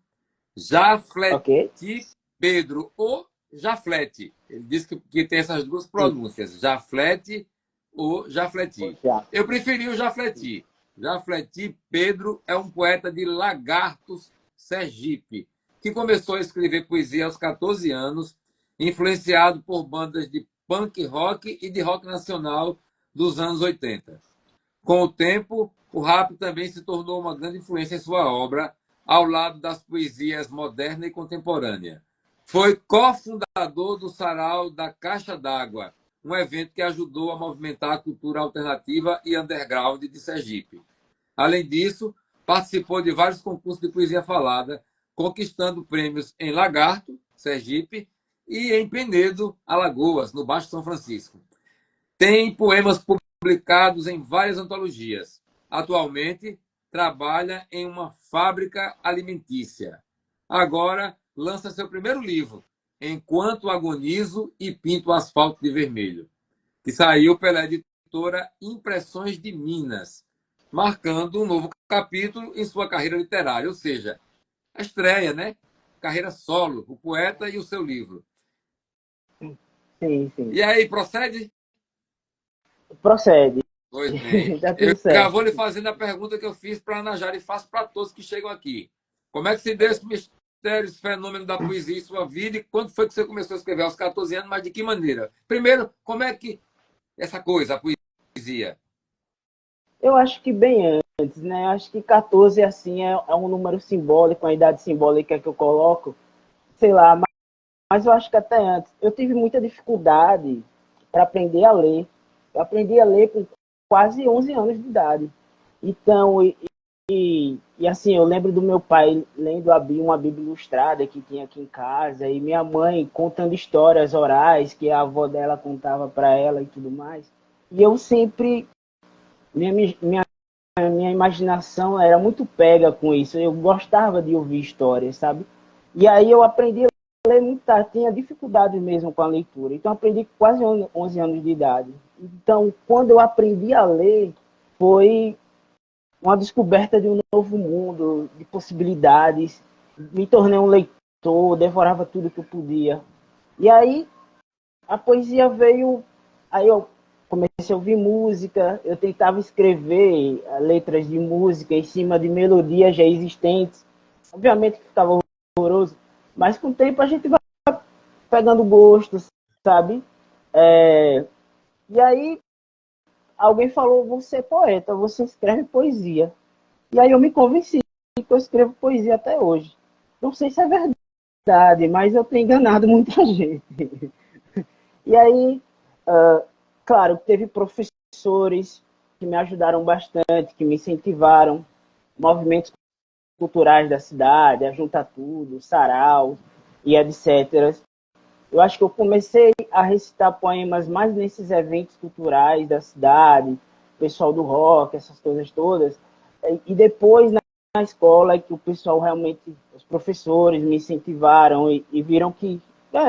Jafleti Ok? Pedro, ou Jaflete. Ele disse que tem essas duas Sim, pronúncias, Jaflete ou Jafleti. já. Eu preferi o Jafleti. Jafleti Pedro é um poeta de Lagartos, Sergipe, que começou a escrever poesia aos 14 anos, influenciado por bandas de punk rock e de rock nacional dos anos 80. Com o tempo, o rap também se tornou uma grande influência em sua obra, ao lado das poesias moderna e contemporânea. Foi cofundador do Sarau da Caixa d'Água, um evento que ajudou a movimentar a cultura alternativa e underground de Sergipe. Além disso, participou de vários concursos de poesia falada, conquistando prêmios em Lagarto, Sergipe, e em Penedo, Alagoas, no Baixo São Francisco. Tem poemas publicados em várias antologias. Atualmente, trabalha em uma fábrica alimentícia. Agora, lança seu primeiro livro, Enquanto Agonizo e Pinto o Asfalto de Vermelho, que saiu pela editora Impressões de Minas, marcando um novo capítulo em sua carreira literária, ou seja, a estreia, né? Carreira solo, o poeta e o seu livro. Sim, sim. E aí, procede? Procede. Pois bem. Tá Eu tudo já certo. vou lhe fazendo a pergunta que eu fiz para a Najara e faço para todos que chegam aqui. Como é que se deu esse mistério, esse fenômeno da poesia em sua vida e quando foi que você começou a escrever? Aos 14 anos, mas de que maneira? Primeiro, como é que essa coisa, a poesia? Eu acho que bem antes, né? Acho que 14, assim, é um número simbólico, uma idade simbólica que eu coloco. Sei lá, mas eu acho que até antes. Eu tive muita dificuldade para aprender a ler. Eu aprendi a ler com quase 11 anos de idade. Então, e assim, eu lembro do meu pai lendo uma Bíblia ilustrada que tinha aqui em casa, e minha mãe contando histórias orais que a avó dela contava para ela e tudo mais. E eu sempre, minha, minha, minha imaginação era muito pega com isso. Eu gostava de ouvir histórias, sabe? E aí eu aprendi a ler muito tarde, tinha dificuldade mesmo com a leitura. Então aprendi com quase 11 anos de idade. Então, quando eu aprendi a ler, foi uma descoberta de um novo mundo, de possibilidades. Me tornei um leitor, devorava tudo que eu podia. E aí a poesia veio, aí eu comecei a ouvir música, eu tentava escrever letras de música em cima de melodias já existentes. Obviamente que ficava horroroso, mas com o tempo a gente vai pegando gosto, sabe? E aí alguém falou, você é poeta, você escreve poesia. E aí eu me convenci que eu escrevo poesia até hoje. Não sei se é verdade, mas eu tenho enganado muita gente. E aí, claro, teve professores que me ajudaram bastante, que me incentivaram, movimentos culturais da cidade, a Junta Tudo, Sarau e etc. Eu acho que eu comecei a recitar poemas mais nesses eventos culturais da cidade, pessoal do rock, essas coisas todas. E depois, na escola, que o pessoal realmente, os professores me incentivaram e viram que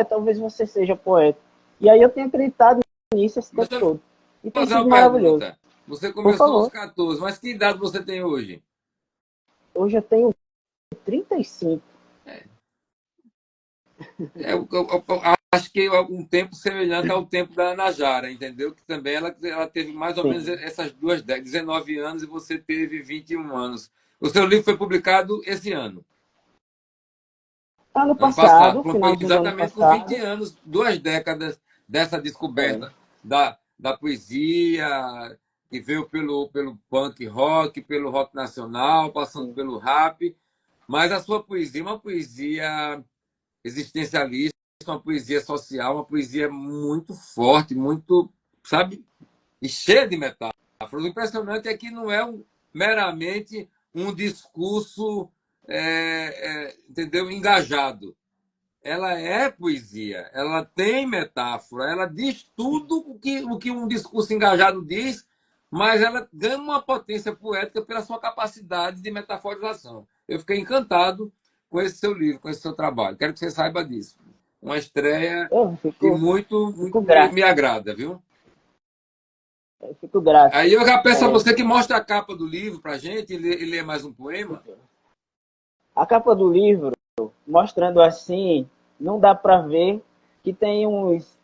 talvez você seja poeta. E aí eu tenho acreditado nisso esse tempo Deixa eu todo. E tem fazer uma sido maravilhoso. pergunta. Você Por começou aos favor. 14, mas que idade você tem hoje? Hoje eu tenho 35. Eu acho que é um tempo semelhante ao tempo da Najara, entendeu? Que também ela teve mais ou menos Sim. essas duas décadas, 19 anos e você teve 21 anos. O seu livro foi publicado esse ano, Ano ano passado. passado, Pronto, foi finalzinho do ano exatamente com 20 passado. anos, duas décadas dessa É, descoberta da poesia, que veio pelo punk rock, pelo rock nacional, passando sim. pelo rap. Mas a sua poesia é uma poesia existencialista, uma poesia social, uma poesia muito forte, muito, sabe, e cheia de metáforas. O impressionante é que não é meramente um discurso, entendeu, engajado. Ela é poesia, ela tem metáfora, ela diz tudo o que um discurso engajado diz, mas ela ganha uma potência poética pela sua capacidade de metaforização. Eu fiquei encantado com esse seu livro, com esse seu trabalho. Quero que você saiba disso. Uma estreia Eu que fico, muito, fico muito me, grato. me agrada, viu? Eu fico grato. Aí eu já peço a É, você que mostre a capa do livro para a gente e lê mais um poema. a capa do livro, mostrando assim, não dá para ver que tem uns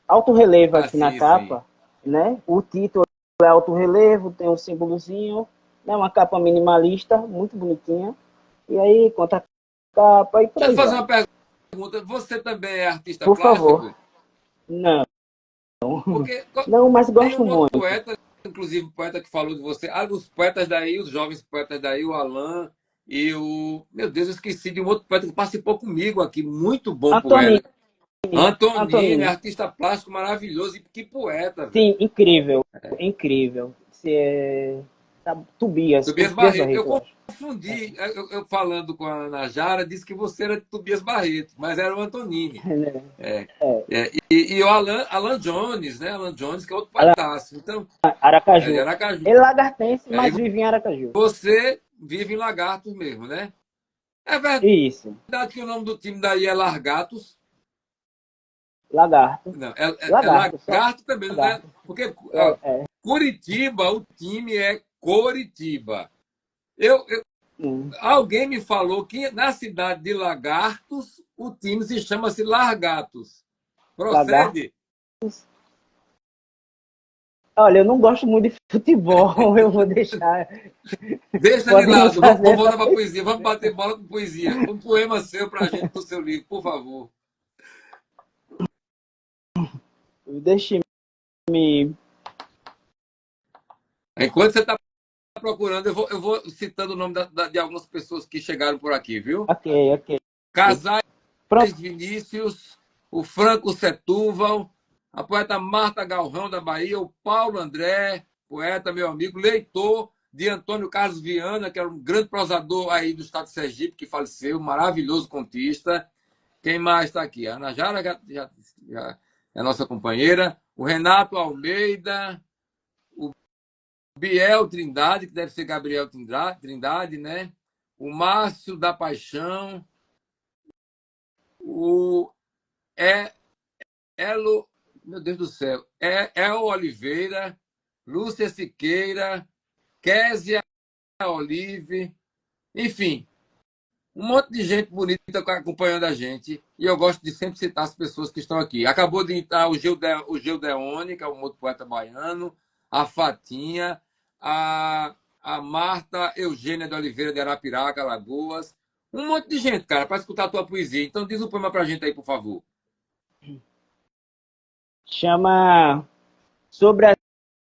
alto relevo aqui na Sim, sim. capa, né? O título é alto relevo, tem um símbolozinho, né? Uma capa minimalista, muito bonitinha. E aí, conta a capa e por Deixa eu aí fazer vai. uma pergunta. Você também é artista Por favor. plástico? Não, Porque não, mas tem gosto um outro muito. poeta, inclusive o poeta que falou de você, os poetas daí, os jovens poetas daí, o Alain e o. Meu Deus, eu esqueci de um outro poeta que participou comigo aqui, muito bom Antonini, poeta. Antonini, Antonini. artista plástico maravilhoso. E que poeta, velho. Sim, incrível, incrível. Tobias Tobias Barreto. Barreto, Eu eu acho. confundi, eu falando com a Najara, disse que você era de Tobias Barreto, mas era o Antonini. É, e o Alan Jones, né? Alan Jones, que é outro poetaço. Então, é de Aracaju. Aracaju. Ele é lagartense, É, mas e vive em Aracaju. você vive em Lagartos mesmo, né? É verdade Isso, que o nome do time daí é Largatos. lagarto. Não, é Lagarto, só Lagarto também, né? lagarto. Porque É. Curitiba, o time é Coritiba. Eu, Hum, alguém me falou que na cidade de Lagartos o time se chama-se Largatos. lagarto. Procede? Olha, eu não gosto muito de futebol, eu vou deixar. Deixa de Podemos lado, vamos, fazer vamos essa voltar para a pergunta. poesia, vamos bater bola com poesia. Um poema seu para a gente do seu livro, por favor. Deixe-me. Enquanto você está procurando, eu vou citando o nome de algumas pessoas que chegaram por aqui, viu? Ok, ok. Casais Pronto. Vinícius, o Franco Setúbal, a poeta Marta Galrão, da Bahia, o Paulo André, poeta, meu amigo, leitor de Antônio Carlos Viana, que era um grande prosador aí do estado de Sergipe, que faleceu, um maravilhoso contista. Quem mais está aqui? A Ana Jara já é a nossa companheira. O Renato Almeida, Biel Trindade, que deve ser Gabriel Trindade, né? O Márcio da Paixão, o Elo Meu Deus do céu. É o Oliveira, Lúcia Siqueira, Késia Olive, enfim, um monte de gente bonita acompanhando a gente. E eu gosto de sempre citar as pessoas que estão aqui. Acabou de entrar o Gildeone, que é um outro poeta baiano, a Fatinha, a Marta Eugênia de Oliveira de Arapiraca, Alagoas. Um monte de gente, cara, para escutar a tua poesia. Então diz um poema pra gente aí, por favor. Chama Sobre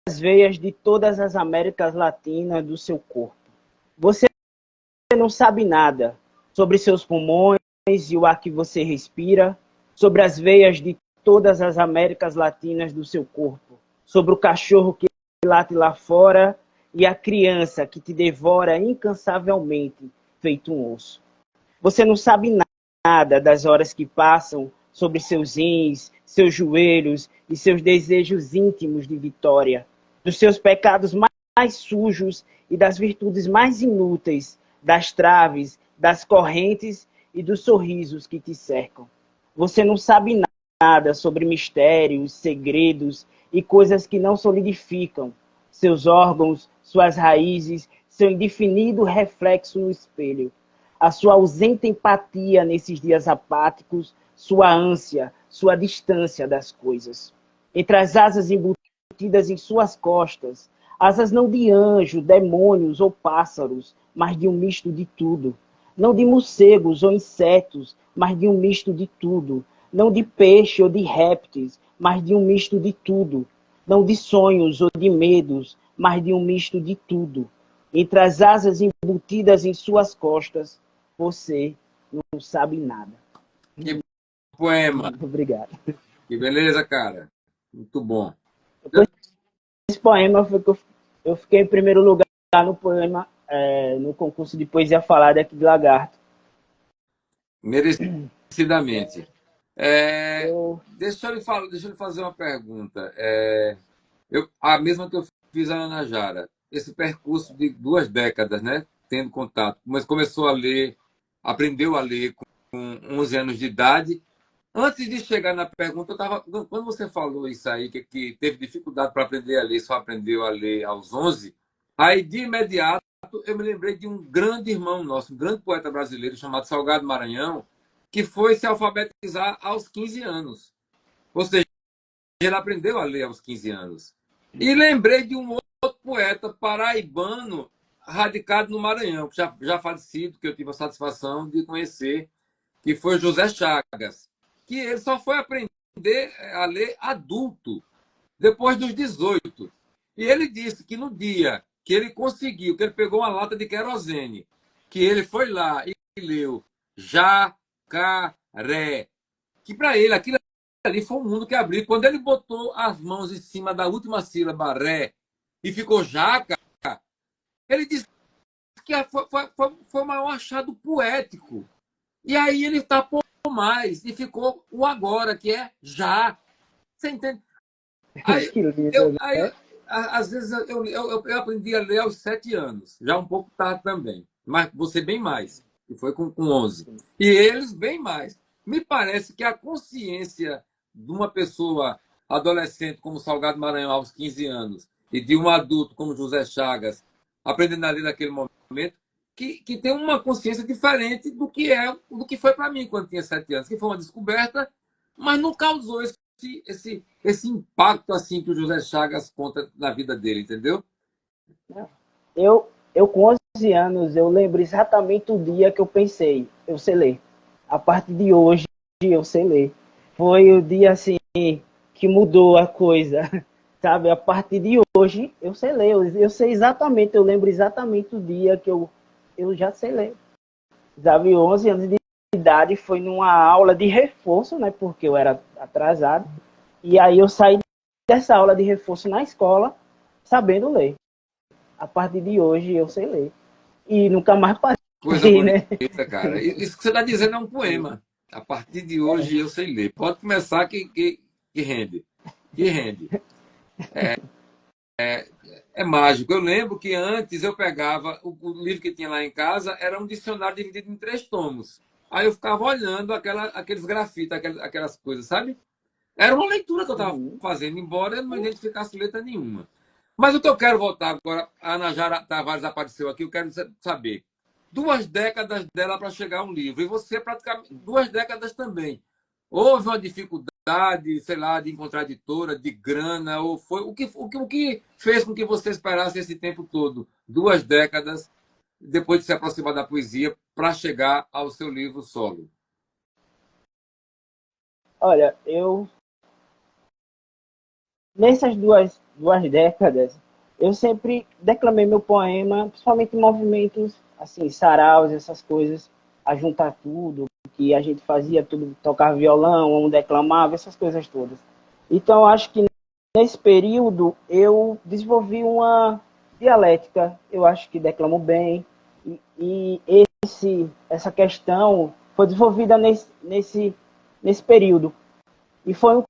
as veias de todas as Américas Latinas do seu corpo. Você não sabe nada sobre seus pulmões e o ar que você respira, sobre as veias de todas as Américas Latinas do seu corpo, sobre o cachorro que late lá fora e a criança que te devora incansavelmente, feito um osso. Você não sabe nada das horas que passam sobre seus rins, seus joelhos e seus desejos íntimos de vitória, dos seus pecados mais sujos e das virtudes mais inúteis, das traves, das correntes e dos sorrisos que te cercam. Você não sabe nada sobre mistérios, segredos e coisas que não solidificam, seus órgãos, suas raízes, seu indefinido reflexo no espelho, a sua ausente empatia nesses dias apáticos, sua ânsia, sua distância das coisas. Entre as asas embutidas em suas costas, asas não de anjo, demônios ou pássaros, mas de um misto de tudo. Não de morcegos ou insetos, mas de um misto de tudo. Não de peixe ou de répteis, mas de um misto de tudo. Não de sonhos ou de medos, mas de um misto de tudo. Entre as asas embutidas em suas costas, você não sabe nada. Que poema. Muito obrigado. Que beleza, cara. Muito bom. Esse poema foi que eu fiquei em primeiro lugar no poema, no concurso de poesia falada aqui de Lagarto. Merecidamente. Deixa eu lhe fazer uma pergunta. A mesma que eu fiz a Ana Jara. Esse percurso de 2 décadas, né? Tendo contato. Mas começou a ler, aprendeu a ler com 11 anos de idade. Antes de chegar na pergunta, quando você falou isso aí, que teve dificuldade para aprender a ler, só aprendeu a ler aos 11, aí de imediato eu me lembrei de um grande irmão nosso, um grande poeta brasileiro chamado Salgado Maranhão, que foi se alfabetizar aos 15 anos. Ou seja, ele aprendeu a ler aos 15 anos. E lembrei de um outro poeta paraibano radicado no Maranhão, que já falecido, que eu tive a satisfação de conhecer, que foi José Chagas, que ele só foi aprender a ler adulto, depois dos 18. E ele disse que no dia que ele conseguiu, que ele pegou uma lata de querosene, que ele foi lá e leu Jacaré, que para ele aquilo ali foi um mundo que abriu. Quando ele botou as mãos em cima da última sílaba ré e ficou jaca, ele disse que foi o maior achado poético. E aí ele tapou mais e ficou o agora, que é já. Você entende? Às vezes eu aprendi a ler aos 7 anos, já um pouco tarde também, mas você bem mais, que foi com 11. E eles bem mais. Me parece que a consciência de uma pessoa adolescente como Salgado Maranhão aos 15 anos e de um adulto como José Chagas, aprendendo a ler naquele momento, que tem uma consciência diferente do que foi para mim quando tinha 7 anos, que foi uma descoberta, mas não causou esse impacto assim que o José Chagas conta na vida dele, entendeu? Eu com 11 anos, eu lembro exatamente o dia que eu pensei, eu sei ler. A partir de hoje, eu sei ler. Foi o dia assim que mudou a coisa, sabe? A partir de hoje, eu sei ler. Eu sei exatamente, eu lembro exatamente o dia que eu já sei ler. Sabe, 11 anos de idade, foi numa aula de reforço, né? Porque eu era atrasado. E aí eu saí dessa aula de reforço na escola, sabendo ler. A partir de hoje, eu sei ler. E nunca mais parei, Coisa bonita, né? cara. Isso que você está dizendo é um poema. A partir de hoje, eu sei ler. Pode começar que rende. Que rende. É mágico. Eu lembro que antes eu pegava o livro que tinha lá em casa, era um dicionário dividido em 3 tomos. Aí eu ficava olhando aqueles grafites, aquelas coisas, sabe? Era uma leitura que eu estava Uhum. fazendo, embora eu não identificasse letra nenhuma. Mas o que eu quero voltar agora, a Ana Jara Tavares apareceu aqui, eu quero saber. 2 décadas dela para chegar a um livro, e você praticamente 2 décadas também. Houve uma dificuldade, sei lá, de encontrar editora, de grana, ou foi o que fez com que você esperasse esse tempo todo? 2 décadas depois de se aproximar da poesia para chegar ao seu livro solo. Olha, eu nessas duas décadas, eu sempre declamei meu poema, principalmente em movimentos, assim, saraus, essas coisas, a juntar tudo, que a gente fazia tudo, tocar violão, um declamava, essas coisas todas. Então, acho que nesse período eu desenvolvi uma dialética, eu acho que declamo bem, e essa questão foi desenvolvida nesse período. E foi um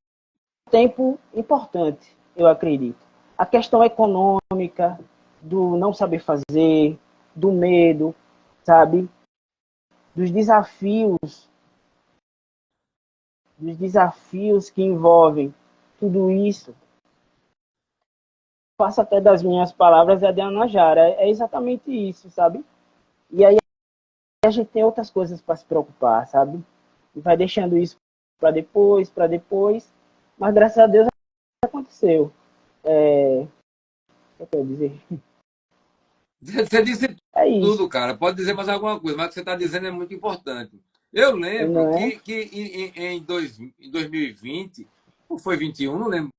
tempo importante, eu acredito. A questão econômica, do não saber fazer, do medo, sabe? Dos desafios que envolvem tudo isso. Faço até das minhas palavras é de Ana Jara. É exatamente isso, sabe? E aí a gente tem outras coisas para se preocupar, sabe? E vai deixando isso para depois. Mas graças a Deus aconteceu. O que eu quero dizer? Você disse É isso, tudo, cara. Pode dizer mais alguma coisa, mas o que você está dizendo é muito importante. Eu lembro não é? que em 2020, ou foi 21, não lembro,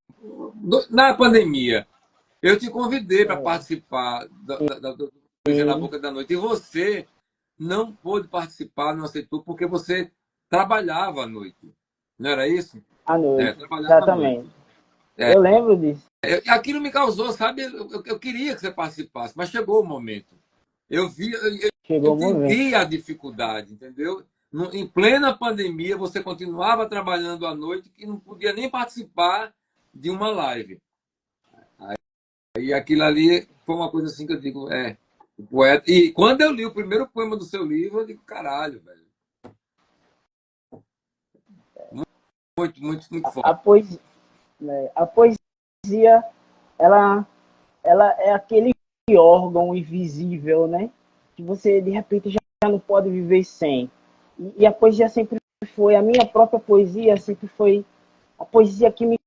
na pandemia, eu te convidei para participar do Poesia na Sim, Boca da Noite. E você não pôde participar, não aceitou, porque você trabalhava à noite. Não era isso? à É, noite, trabalhava à exatamente. noite. Eu lembro disso. Aquilo me causou, sabe? Eu queria que você participasse, mas chegou o momento. Eu Chegou o momento. entendi a dificuldade, entendeu? Em plena pandemia, você continuava trabalhando à noite e não podia nem participar de uma live. E aquilo ali foi uma coisa assim que eu digo, o poeta. E quando eu li o primeiro poema do seu livro, eu digo, caralho, velho. Muito, muito, muito A forte. poesia, né? A poesia, ela, ela é aquele órgão invisível, né? Que você de repente já não pode viver sem. E a poesia sempre foi, a minha própria poesia sempre foi a poesia que me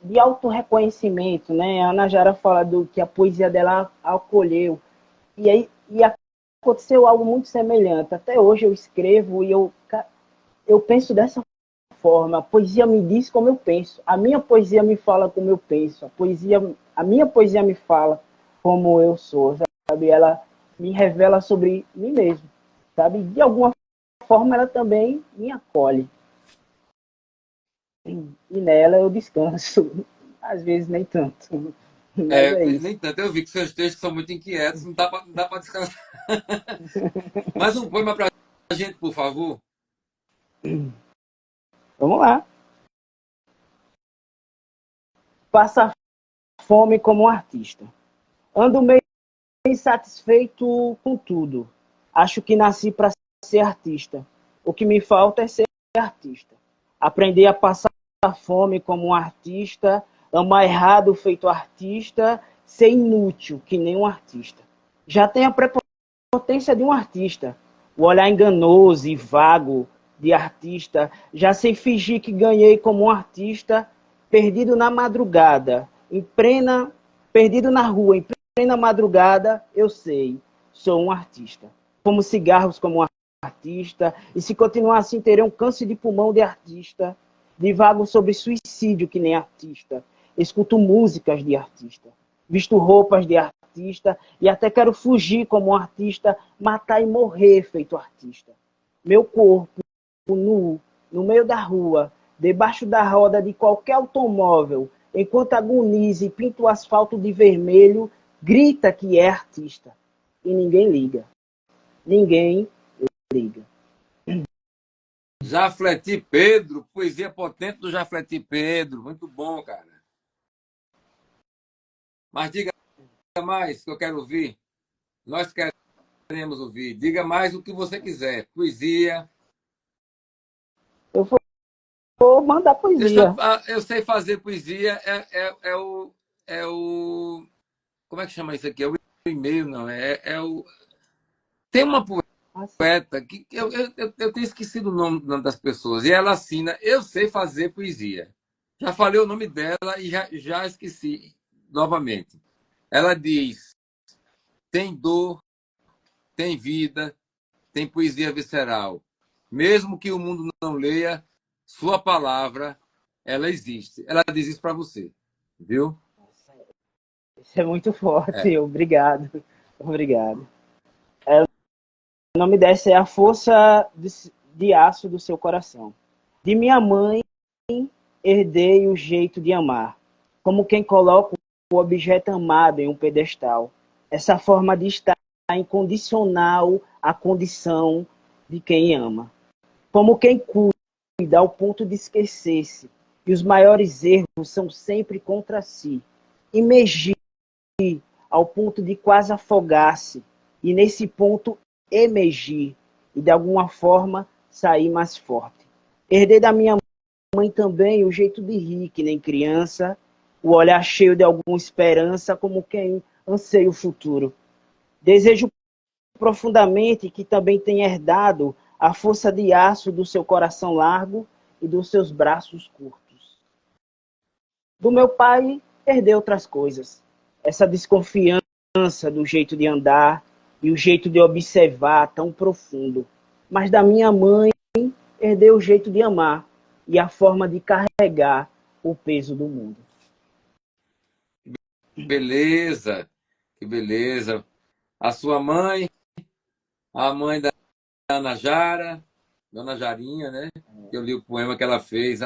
de autorreconhecimento, né? A Ana Jara fala do que a poesia dela acolheu. E aí aconteceu algo muito semelhante. Até hoje eu escrevo e eu penso dessa forma. A poesia me diz como eu penso. A minha poesia me fala como eu penso. A minha poesia me fala como eu sou, sabe? Ela me revela sobre mim mesmo, sabe? De alguma forma ela também me acolhe. E nela eu descanso. Às vezes nem tanto. Mas é isso. Nem tanto, eu vi que seus textos são muito inquietos, não dá para descansar. Mais um poema para a gente, por favor. Vamos lá. Passa fome como um artista. Ando meio insatisfeito com tudo. Acho que nasci para ser artista. O que me falta é ser artista. Aprender a passar fome como um artista, amar errado feito artista, ser inútil que nem um artista. Já tenho a prepotência de um artista, o olhar enganoso e vago de artista. Já sei fingir que ganhei como um artista, perdido na madrugada, perdido na rua, em plena madrugada, eu sei, sou um artista. Como cigarros como um artista, e se continuar assim, terei um câncer de pulmão de artista. Divago sobre suicídio que nem artista. Escuto músicas de artista. Visto roupas de artista e até quero fugir como um artista, matar e morrer feito artista. Meu corpo nu, no meio da rua, debaixo da roda de qualquer automóvel, enquanto agoniza e pinta o asfalto de vermelho, grita que é artista. E ninguém liga. Ninguém liga. Jafleti Pedro, poesia potente do Jafleti Pedro. Muito bom, cara. Mas diga mais que eu quero ouvir. Nós queremos ouvir. Diga mais o que você quiser. Poesia. Eu vou mandar poesia. Eu sei fazer poesia, é o. Como é que chama isso aqui? É o e-mail, não. Tem uma Assim, poeta que eu tenho esquecido o nome das pessoas, e ela assina, eu sei fazer poesia. Já falei o nome dela e já esqueci novamente. Ela diz: tem dor, tem vida, tem poesia visceral. Mesmo que o mundo não leia, sua palavra, ela existe. Ela diz isso para você, viu? isso é muito É. forte. Obrigado. Obrigado. O nome dessa é A Força de Aço do Seu Coração. De minha mãe, herdei o jeito de amar, como quem coloca o objeto amado em um pedestal. Essa forma de estar incondicional à condição de quem ama. Como quem cuida ao ponto de esquecer-se. E os maiores erros são sempre contra si. Imergir ao ponto de quase afogar-se. E nesse ponto emergir e de alguma forma sair mais forte. Herdei da minha mãe também o jeito de rir, que nem criança, o olhar cheio de alguma esperança, como quem anseia o futuro. Desejo profundamente que também tenha herdado a força de aço do seu coração largo e dos seus braços curtos. Do meu pai, herdei outras coisas. Essa desconfiança do jeito de andar e o jeito de observar tão profundo. Mas da minha mãe, herdei o jeito de amar e a forma de carregar o peso do mundo. Beleza, que beleza. A sua mãe, a mãe da Ana Jara, Dona Jarinha, né? Eu li o poema que ela fez,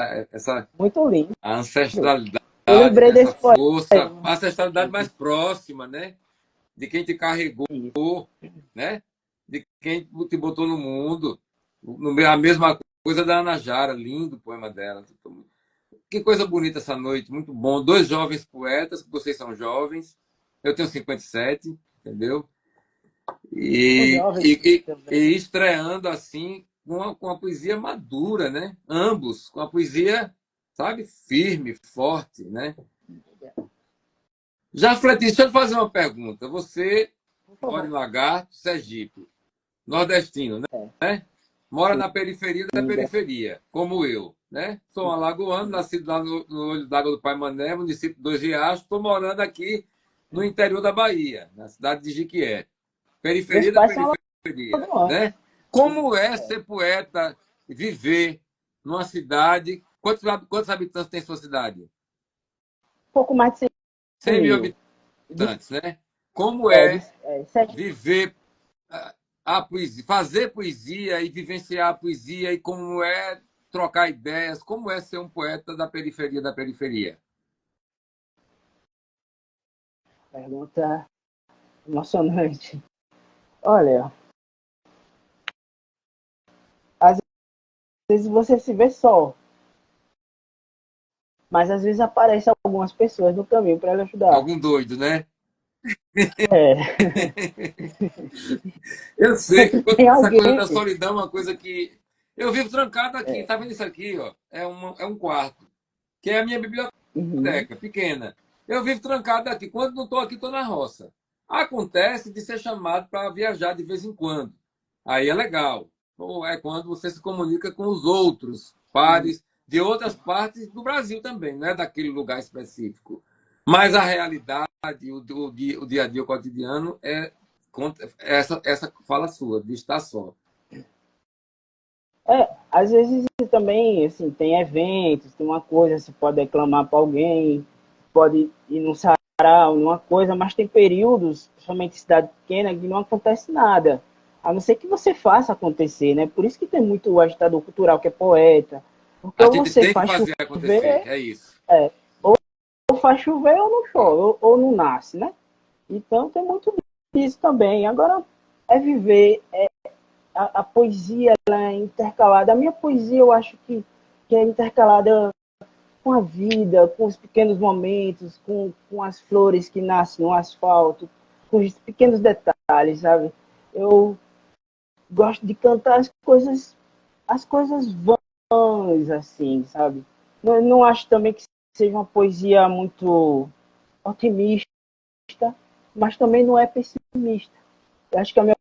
Muito lindo. a ancestralidade, Eu lembrei essa desse poema. força, a ancestralidade mais próxima, né? De quem te carregou, né? De quem te botou no mundo. A mesma coisa da Ana Jara, lindo o poema dela. Que coisa bonita essa noite, muito bom. Dois jovens poetas, vocês são jovens, eu tenho 57, entendeu? Sou E, jovem e, e também. estreando assim com a poesia madura, né? Ambos, com a poesia, sabe, firme, forte, né? Já refleti, deixa eu fazer uma pergunta. Você Por mora em favor. Lagarto, Sergipe, nordestino, É, né? Mora sim, na periferia da periferia, como eu, né? Sou um alagoano, nascido lá no Olho d'Água do Pai Mané, município de Dois Riachos. Estou morando aqui no interior da Bahia, na cidade de Jiquié. meus Periferia da pais são periferia, alagoanos. né? Como é ser poeta, viver numa cidade? Quantos habitantes tem sua cidade? Pouco mais de 100 100 mil mil. habitantes, né? Como É, de, é é, 7, viver a poesia, fazer poesia e vivenciar a poesia, e como é trocar ideias, como é ser um poeta da periferia da periferia? pergunta emocionante. Olha, às vezes você se vê só, mas às vezes aparecem algumas pessoas no caminho para lhe ajudar. Algum doido, né? É, Eu sei que sempre tem essa coisa alguém. da solidão é uma coisa que eu vivo trancado aqui. Tá vendo isso aqui, ó? É um quarto, que é a minha Uhum. biblioteca, pequena. Eu vivo trancado aqui. Quando não estou aqui, estou na roça. Acontece de ser chamado para viajar de vez em quando. Aí é legal. Ou é quando você se comunica com os outros pares de outras partes do Brasil também, não é daquele lugar específico. Mas a realidade, o dia a dia, o cotidiano, essa fala sua, de estar só. Às vezes também, assim, tem eventos, tem uma coisa, você pode reclamar para alguém, pode ir num sarau, numa coisa, mas tem períodos, principalmente em cidade pequena, que não acontece nada. A não ser que você faça acontecer, né? Por isso que tem muito agitador cultural que é poeta. Porque A ou gente você tem que faz fazer acontecer, chover, é isso. ou faz chover ou não chove, ou não nasce, né? Então tem muito disso também. Agora, é viver, a poesia ela é intercalada. A minha poesia eu acho que é intercalada com a vida, com os pequenos momentos, com as flores que nascem no asfalto, com os pequenos detalhes, sabe? Eu gosto de cantar as coisas vãs, fãs, assim, sabe? Não acho também que seja uma poesia muito otimista, mas também não é pessimista. Eu acho que a minha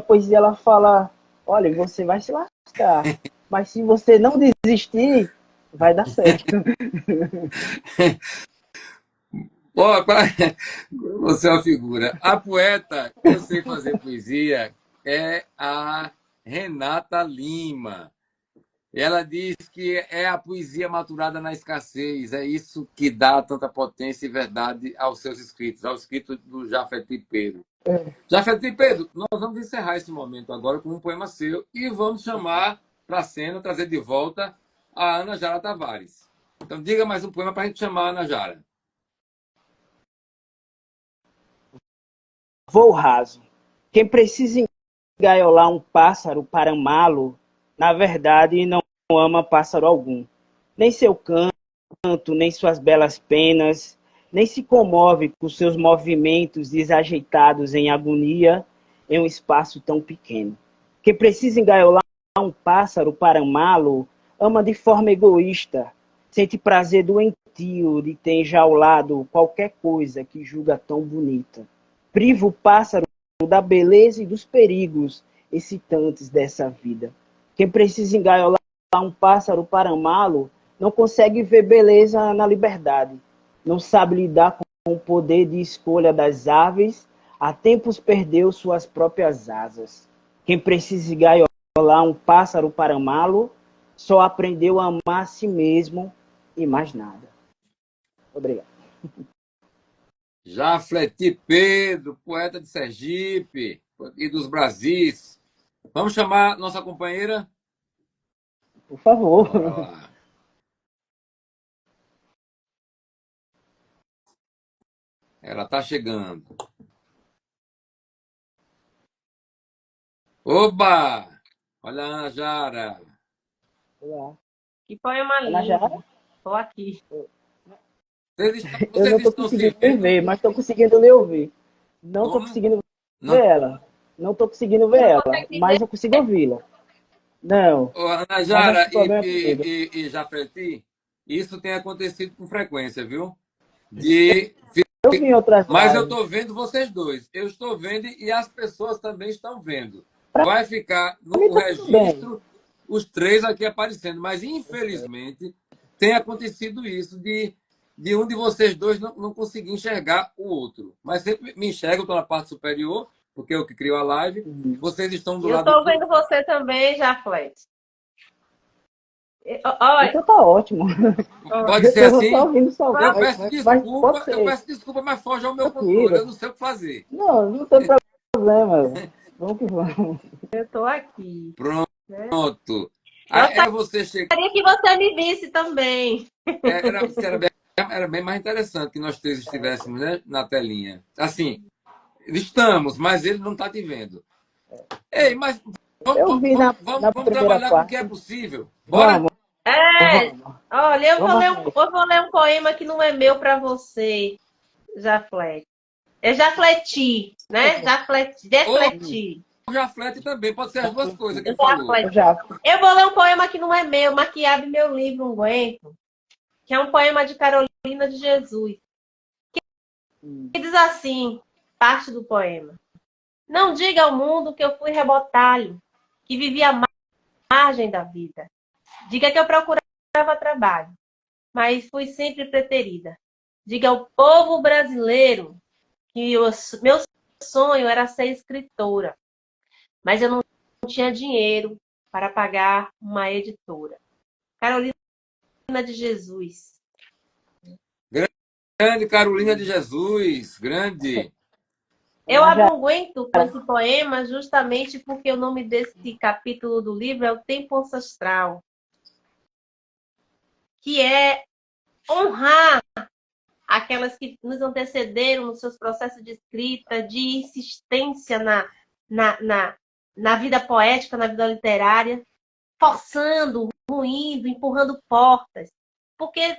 poesia, ela fala, olha, você vai se lascar, mas se você não desistir, vai dar certo. Ó, você é uma figura. A poeta que eu sei fazer poesia é a Renata Lima. Ela diz que é a poesia maturada na escassez. É isso que dá tanta potência e verdade aos seus escritos, aos escritos do Jafet Pedro. Jafet Pedro, nós vamos encerrar esse momento agora com um poema seu e vamos chamar para a cena, trazer de volta a Ana Jara Tavares. Então, diga mais um poema para a gente chamar a Ana Jara. Voo raso. Quem precisa engaiolar um pássaro para amá-lo, na verdade não ama pássaro algum. Nem seu canto, nem suas belas penas, nem se comove com seus movimentos desajeitados em agonia em um espaço tão pequeno. Quem precisa engaiolar um pássaro para amá-lo, ama de forma egoísta, sente prazer doentio de ter enjaulado qualquer coisa que julga tão bonita. Priva o pássaro da beleza e dos perigos excitantes dessa vida. Quem precisa engaiolar um pássaro para amá-lo, não consegue ver beleza na liberdade. Não sabe lidar com o poder de escolha das aves, há tempos perdeu suas próprias asas. Quem precisa engaiolar um pássaro para amá-lo, só aprendeu a amar a si mesmo e mais nada. Obrigado. Jafet Pedro, poeta de Sergipe e dos Brasis. Vamos chamar nossa companheira? Por favor. Bora lá. Ela está chegando. Oba! Olha a Ana Jara. Olá. Que poema Ana Jara? lindo. Estou aqui. Eu não estou estão se conseguindo me vendo? ver, mas estou conseguindo lhe ouvir. Não estou Como? conseguindo Não. ver ela. Não estou conseguindo ver Não ela, consegue mas ver? eu consigo ouvi-la. Não, Ô, Ana mas acho Jara que o problema é comigo. e Jafet, isso tem acontecido com frequência, viu? De Eu vi em outras Mas eu lives. estou vendo vocês dois. Eu estou vendo e as pessoas também estão vendo. Pra Vai ficar no mim tá tudo bem. registro os três aqui aparecendo. Mas, infelizmente, tem acontecido isso de um de vocês dois não conseguir enxergar o outro. Mas sempre me enxergam, estou na parte superior, porque eu que crio a live. Vocês estão do Eu lado estou vendo você também, Jafet. Olha, Então tá ótimo. Pode ser Eu vou assim? só ouvindo só. Eu Mas peço pode ser. desculpa, mas foge ao meu controle. Eu Tranquilo. não sei o que fazer. Não tem problema. Vamos que vamos. eu estou aqui. Pronto. Né? Aí você chega. Gostaria que você me visse também. Era bem mais interessante que nós três estivéssemos, né, na telinha. Assim, estamos, mas ele não está te vendo. Ei, mas Eu vi na vamos primeira trabalhar com o parte. que é possível. Bora? Vamos. Olha, eu Vamos. vou ler um poema que não é meu para você, Jaflet. É Jafleti, né? Defleti. Jaflet também, pode ser as duas coisas que ele Jaflet. falou. Eu vou ler um poema que não é meu, mas que abre meu livro, um aguento, que é um poema de Carolina de Jesus. Que diz assim, parte do poema. Não diga ao mundo que eu fui rebotalho, que vivi à margem da vida. Diga que eu procurava trabalho, mas fui sempre preterida. Diga ao povo brasileiro que meu sonho era ser escritora, mas eu não tinha dinheiro para pagar uma editora. Carolina de Jesus. Grande Carolina de Jesus, grande. Eu aguento com esse poema justamente porque o nome desse capítulo do livro é O Tempo Ancestral, que é honrar aquelas que nos antecederam nos seus processos de escrita, de insistência na vida poética, na vida literária, forçando, ruindo, empurrando portas. Porque,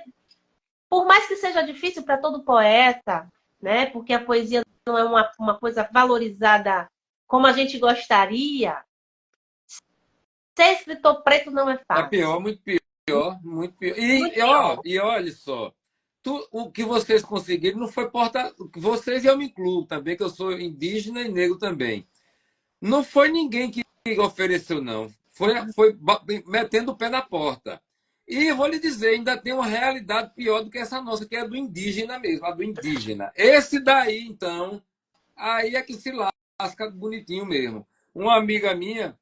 por mais que seja difícil para todo poeta, né? Porque a poesia não é uma coisa valorizada como a gente gostaria, ser escritor preto não é fácil. É pior, muito pior. pior, muito pior. Muito pior. E olha só, o que vocês conseguiram não foi porta. Vocês e eu me incluo também, que eu sou indígena e negro também. Não foi ninguém que ofereceu, não. Foi metendo o pé na porta. E eu vou lhe dizer, ainda tem uma realidade pior do que essa nossa, que é do indígena mesmo, a do indígena. Esse daí, então, aí é que se lasca bonitinho mesmo. Uma amiga minha,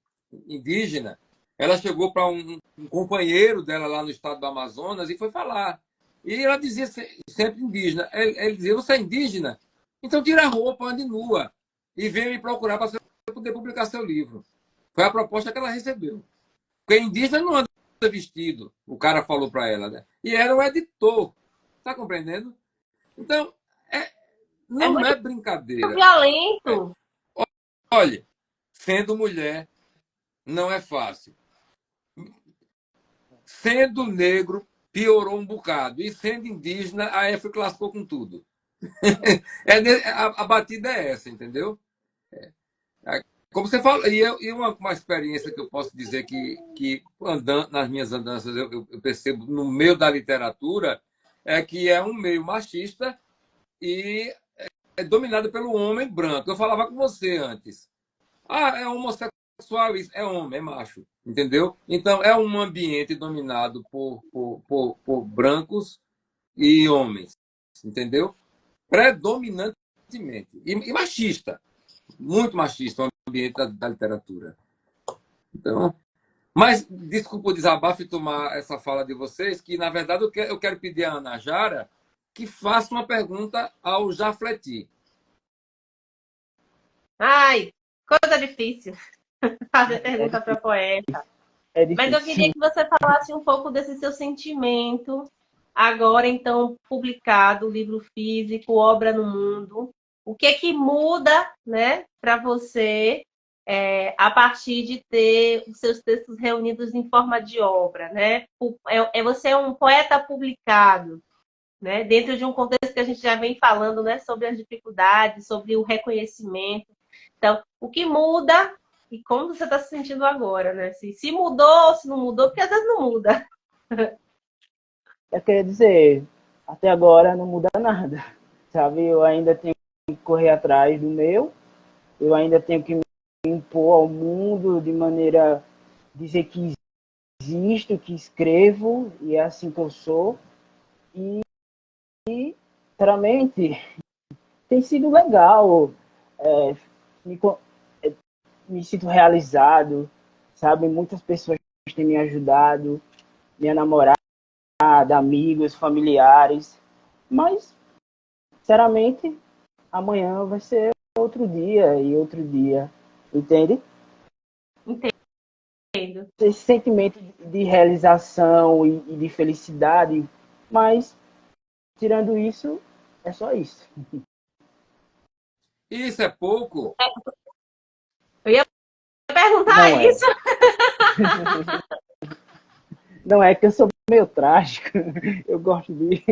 indígena, ela chegou para um companheiro dela lá no estado do Amazonas e foi falar. E ela dizia sempre indígena. Ele dizia, você é indígena? Então tira a roupa, ande nua. E vem me procurar para você poder publicar seu livro. Foi a proposta que ela recebeu. Porque indígena não anda vestido, o cara falou para ela, né? E era o editor. Tá compreendendo? Então, É não muito é brincadeira. violento. Olha, sendo mulher, não é fácil. Sendo negro, piorou um bocado. E sendo indígena, a África lascou com tudo. A batida é essa, entendeu? Como você fala, e uma experiência que eu posso dizer que andando, nas minhas andanças eu percebo no meio da literatura, é que é um meio machista e é dominado pelo homem branco. Eu falava com você antes. Ah, é homossexual, isso é homem, é macho, entendeu? Então é um ambiente dominado por brancos e homens, entendeu? Predominantemente. E machista, muito machista o ambiente da literatura. Então, mas desculpa o desabafo e tomar essa fala de vocês, que na verdade eu quero pedir à Ana Jara que faça uma pergunta ao Jafleti. Ai, coisa difícil fazer pergunta para poeta. É Mas eu queria difícil. que você falasse um pouco desse seu sentimento, agora então publicado, livro físico, obra no mundo. O que é que muda, né, para você a partir de ter os seus textos reunidos em forma de obra, né? Você é um poeta publicado, né? Dentro de um contexto que a gente já vem falando, né, sobre as dificuldades, sobre o reconhecimento. Então, o que muda e como você está se sentindo agora, né? Se mudou, se não mudou, porque às vezes não muda. Eu queria dizer, até agora não muda nada, sabe? Eu ainda tenho que correr atrás do meu, eu ainda tenho que me impor ao mundo de maneira dizer que existo, que escrevo, e é assim que eu sou. E, sinceramente, tem sido legal. É, me, me sinto realizado, sabe? Muitas pessoas têm me ajudado, minha namorada, amigos, familiares. Mas, sinceramente, amanhã vai ser outro dia e outro dia, entende? Entendo. Esse sentimento de realização e de felicidade, mas, tirando isso, é só isso. Isso é pouco? Eu ia perguntar Não é. isso. Não é que eu sou meio trágico, eu gosto de.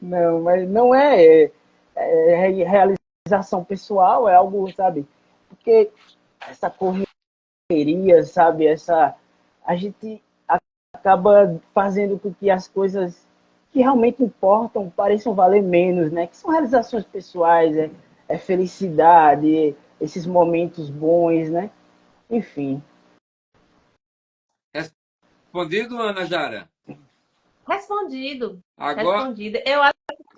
Não, mas não é, realização pessoal, é algo, sabe? Porque essa correria, sabe? A gente acaba fazendo com que as coisas que realmente importam pareçam valer menos, né? Que são realizações pessoais, felicidade, esses momentos bons, né? Enfim. Respondido, Ana Jara? Respondido. Agora, Respondido.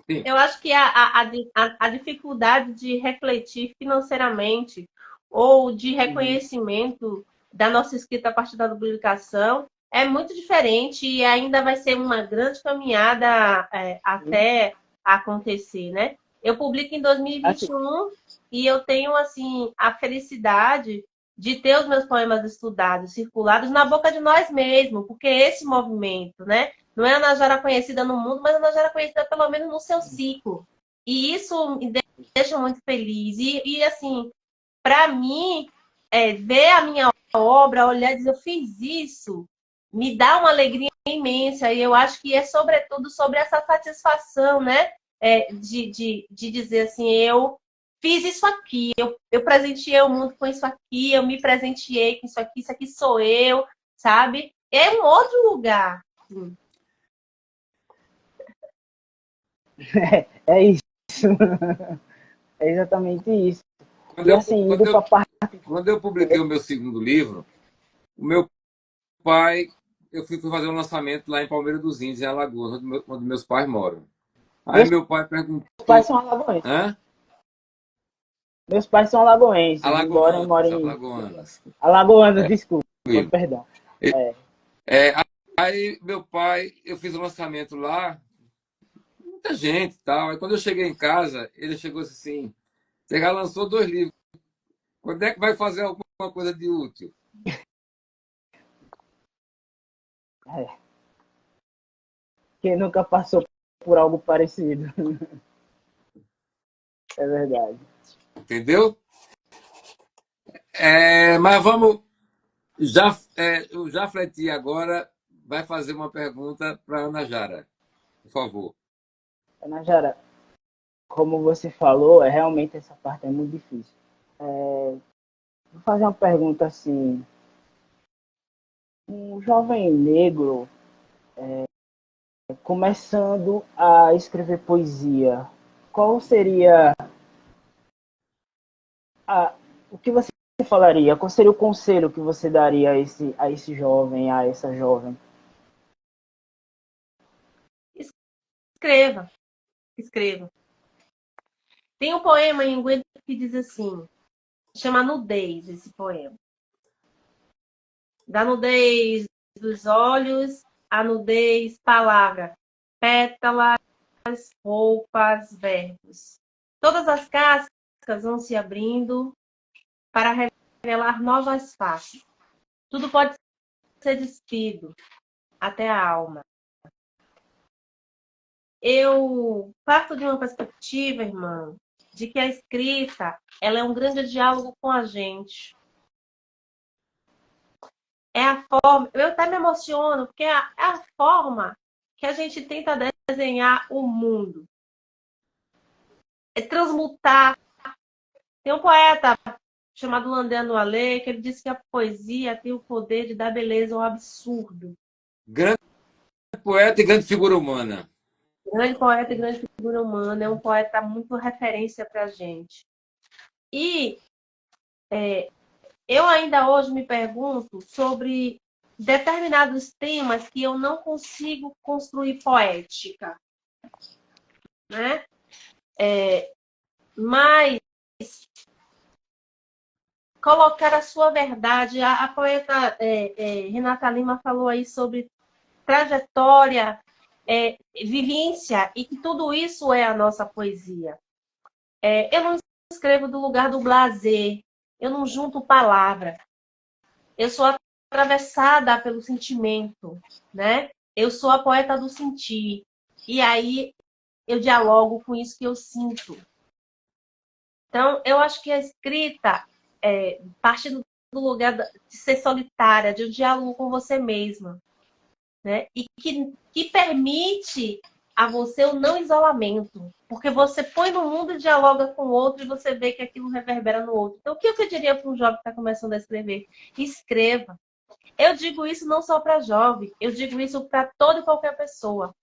sim. Eu acho que a dificuldade de refletir financeiramente ou de reconhecimento da nossa escrita a partir da publicação é muito diferente e ainda vai ser uma grande caminhada até acontecer, né? Eu publico em 2021 e eu tenho, assim, a felicidade de ter os meus poemas estudados, circulados na boca de nós mesmos, porque esse movimento, né? Não é a Najara conhecida no mundo, mas a Najara conhecida pelo menos no seu ciclo. E isso me deixa muito feliz. E assim, para mim, ver a minha obra, olhar e dizer, eu fiz isso, me dá uma alegria imensa. E eu acho que é sobretudo sobre essa satisfação, né? De dizer assim, eu fiz isso aqui, eu presenteei o mundo com isso aqui, eu me presenteei com isso aqui sou eu, sabe? É um outro lugar. Sim. É isso. É exatamente isso. Quando E eu, assim, quando indo eu, para parte. quando eu publiquei o meu segundo livro, o meu pai, eu fui fazer um lançamento lá em Palmeira dos Índios, em Alagoas, onde meus pais moram. Aí Meus meu pai pais perguntou, são alagoenses. hã? Meus pais são alagoenses, embora eu more Alagoanas, em. alagoanas. Alagoanos, desculpa, Tranquilo. perdão. É. É, aí meu pai, eu fiz o lançamento lá, muita gente e tal. Aí quando eu cheguei em casa, ele chegou assim: você já lançou 2 livros, quando é que vai fazer alguma coisa de útil? É. Quem nunca passou por algo parecido. É verdade. Entendeu? Mas vamos. O Jafleti agora vai fazer uma pergunta para Ana Jara, por favor. Ana Jara, como você falou, realmente essa parte é muito difícil. Vou fazer uma pergunta assim. Um jovem negro começando a escrever poesia, qual seria a, o que você falaria? Qual seria o conselho que você daria a esse jovem, a essa jovem? Escreva, escreva. Tem um poema em inglês que diz assim, chama Nudez, esse poema. Da nudez dos olhos, a nudez, palavra, pétalas, roupas, verbos. Todas as cascas vão se abrindo para revelar novas faces. Tudo pode ser despido, até a alma. Eu parto de uma perspectiva, irmã, de que a escrita ela é um grande diálogo com a gente. É a forma, eu até me emociono, porque é a forma que a gente tenta desenhar o mundo. É transmutar. Tem um poeta chamado Landeno Ale, que ele disse que a poesia tem o poder de dar beleza ao absurdo. Grande poeta e grande figura humana. Grande poeta e grande figura humana, é um poeta muito referência para a gente. E eu ainda hoje me pergunto sobre determinados temas que eu não consigo construir poética, né? Mas colocar a sua verdade. A poeta Renata Lima falou aí sobre trajetória, vivência, e que tudo isso é a nossa poesia. Eu não escrevo do lugar do blazer, eu não junto palavra. Eu sou atravessada pelo sentimento, né? Eu sou a poeta do sentir. E aí eu dialogo com isso que eu sinto. Então, eu acho que a escrita parte do lugar de ser solitária, de um diálogo com você mesma, né? E que permite a você o não isolamento, porque você põe no mundo e dialoga com o outro e você vê que aquilo reverbera no outro. Então, o que eu diria para um jovem que está começando a escrever? Escreva. Eu digo isso não só para jovem, eu digo isso para toda e qualquer pessoa.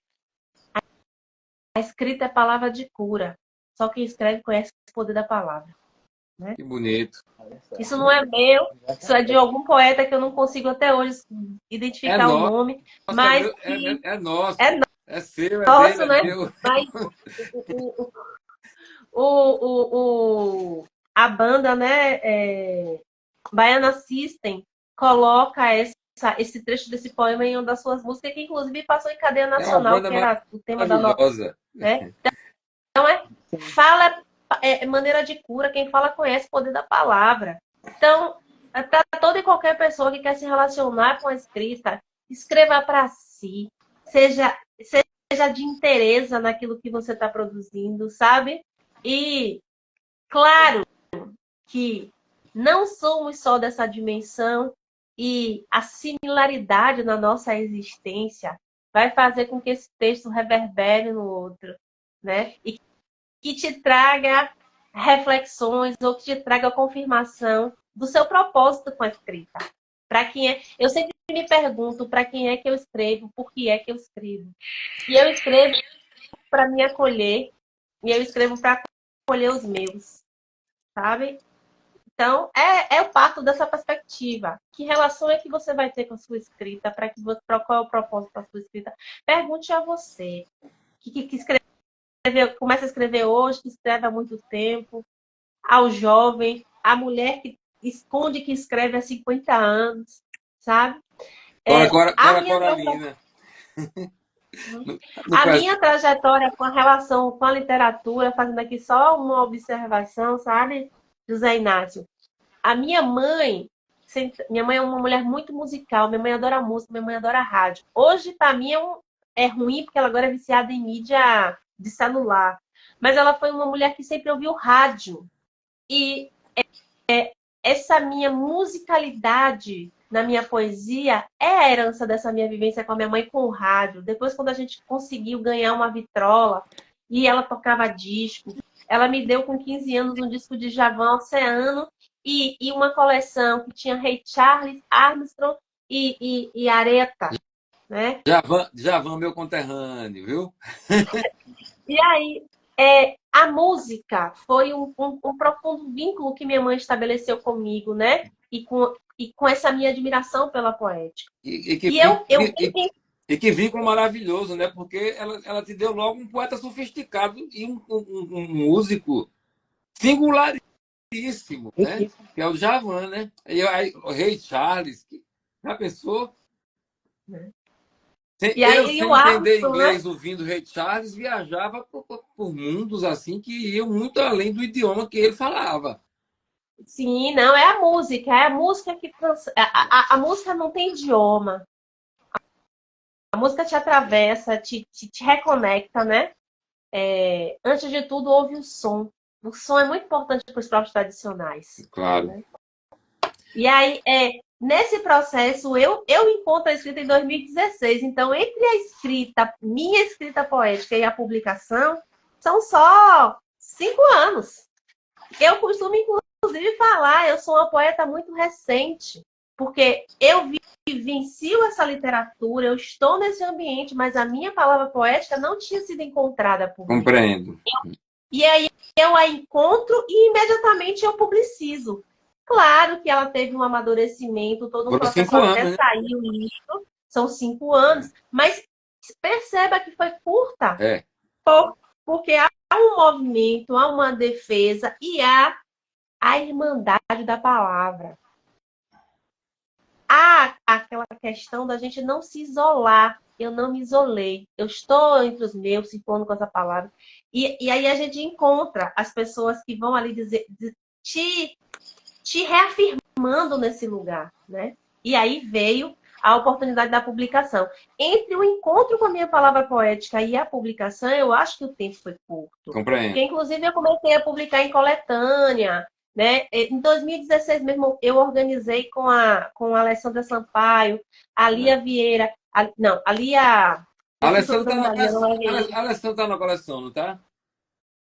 A escrita é palavra de cura. Só quem escreve conhece o poder da palavra. Né? Que bonito. Isso não é meu, isso é de algum poeta que eu não consigo até hoje É identificar o nosso, nome, é, mas meu, que é nosso. é É seu, é dele, nosso, é né? meu. Mas a banda, né, Baiana System, coloca esse trecho desse poema em uma das suas músicas, que inclusive passou em cadeia É uma nacional, banda que era o tema da novela, maravilhosa. né? Então, fala maneira de cura, quem fala conhece o poder da palavra. Então, para toda e qualquer pessoa que quer se relacionar com a escrita, escreva para si, seja de interesse naquilo que você está produzindo, sabe? E, claro, que não somos só dessa dimensão e a similaridade na nossa existência vai fazer com que esse texto reverbere no outro, né? E que te traga reflexões ou que te traga confirmação do seu propósito com a escrita. Para quem é? Eu sempre me pergunto para quem é que eu escrevo, por que é que eu escrevo. E eu escrevo para me acolher, e eu escrevo para acolher os meus, sabe? Então, eu parto dessa perspectiva. Que relação é que você vai ter com a sua escrita? Para qual é o propósito da sua escrita? Pergunte a você. Que escreveu, começa a escrever hoje, que escreve há muito tempo. Ao jovem, à mulher que esconde que escreve há 50 anos, sabe? A Cora minha Coralina. Não A conhece? minha trajetória com a relação com a literatura, fazendo aqui só uma observação, sabe, José Inácio? A minha mãe é uma mulher muito musical, minha mãe adora música, minha mãe adora rádio. Hoje, para mim, é ruim, porque ela agora é viciada em mídia de celular. Mas ela foi uma mulher que sempre ouviu rádio. E essa minha musicalidade na minha poesia é a herança dessa minha vivência com a minha mãe com o rádio. Depois, quando a gente conseguiu ganhar uma vitrola e ela tocava disco, ela me deu com 15 anos um disco de Djavan Oceano e uma coleção que tinha Ray Charles, Armstrong e Aretha, né? Djavan, meu conterrâneo, viu? E aí, a música foi um profundo vínculo que minha mãe estabeleceu comigo, né? E com essa minha admiração pela poética. E que vínculo maravilhoso, né? Porque ela te deu logo um poeta sofisticado e um músico singularíssimo, né? Que é o Djavan, né? E aí, o Rei Charles, já pensou? E Eu, aí sem o entender Armstrong, né? inglês, ouvindo Rei Charles, viajava por mundos assim que iam muito além do idioma que ele falava. Sim, não, é a música que a música não tem idioma. A música te atravessa, te reconecta, né? Antes de tudo, ouve o som. O som é muito importante para os povos tradicionais. Claro. Né? E aí, nesse processo, eu encontro a escrita em 2016. Então, entre a escrita, minha escrita poética e a publicação, são só 5 anos. Eu costumo, inclusive, falar, eu sou uma poeta muito recente, porque eu vivencio essa literatura, eu estou nesse ambiente, mas a minha palavra poética não tinha sido encontrada por mim. Compreendo. E aí eu a encontro e imediatamente eu publicizo. Claro que ela teve um amadurecimento, todo um Foram processo 5 até anos, né? sair o livro, são 5 anos, mas perceba que foi curta, porque há um movimento, há uma defesa e há a irmandade da palavra. Há aquela questão da gente não se isolar. Eu não me isolei. Eu estou entre os meus, se pondo com essa palavra. E aí a gente encontra as pessoas que vão ali dizer, te reafirmando nesse lugar, né? E aí veio a oportunidade da publicação. Entre o encontro com a minha palavra poética e a publicação, eu acho que o tempo foi curto. Compreendo. Porque, inclusive, eu comecei a publicar em coletânea, né? Em 2016 mesmo, eu organizei com a Alessandra Sampaio, a Lia Vieira, a Lia... A Alessandra está na coleção, não está?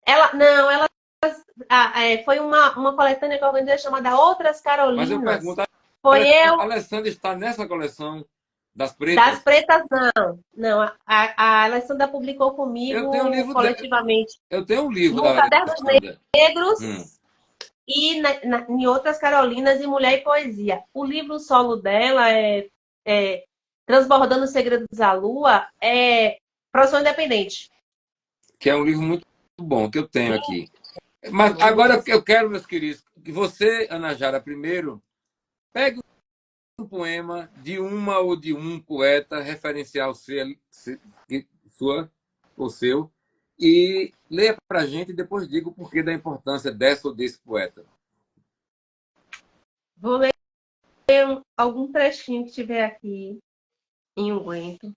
Ela foi uma coletânea que eu organizei chamada Outras Carolinas. Mas eu pergunto, a Alessandra está nessa coleção das pretas? Das pretas, não. Não, a Alessandra publicou comigo eu tenho um livro coletivamente. Eu tenho um livro no da Cadernos Negros e em Outras Carolinas e Mulher e Poesia. O livro solo dela é Transbordando os Segredos da Lua, produção independente. Que é um livro muito bom, que eu tenho aqui. Mas agora eu quero, meus queridos, que você, Ana Jara, primeiro, pegue um poema de uma ou de um poeta referencial ou seu, e leia para a gente e depois diga o porquê da importância dessa ou desse poeta. Vou ler algum trechinho que tiver aqui em Unguento.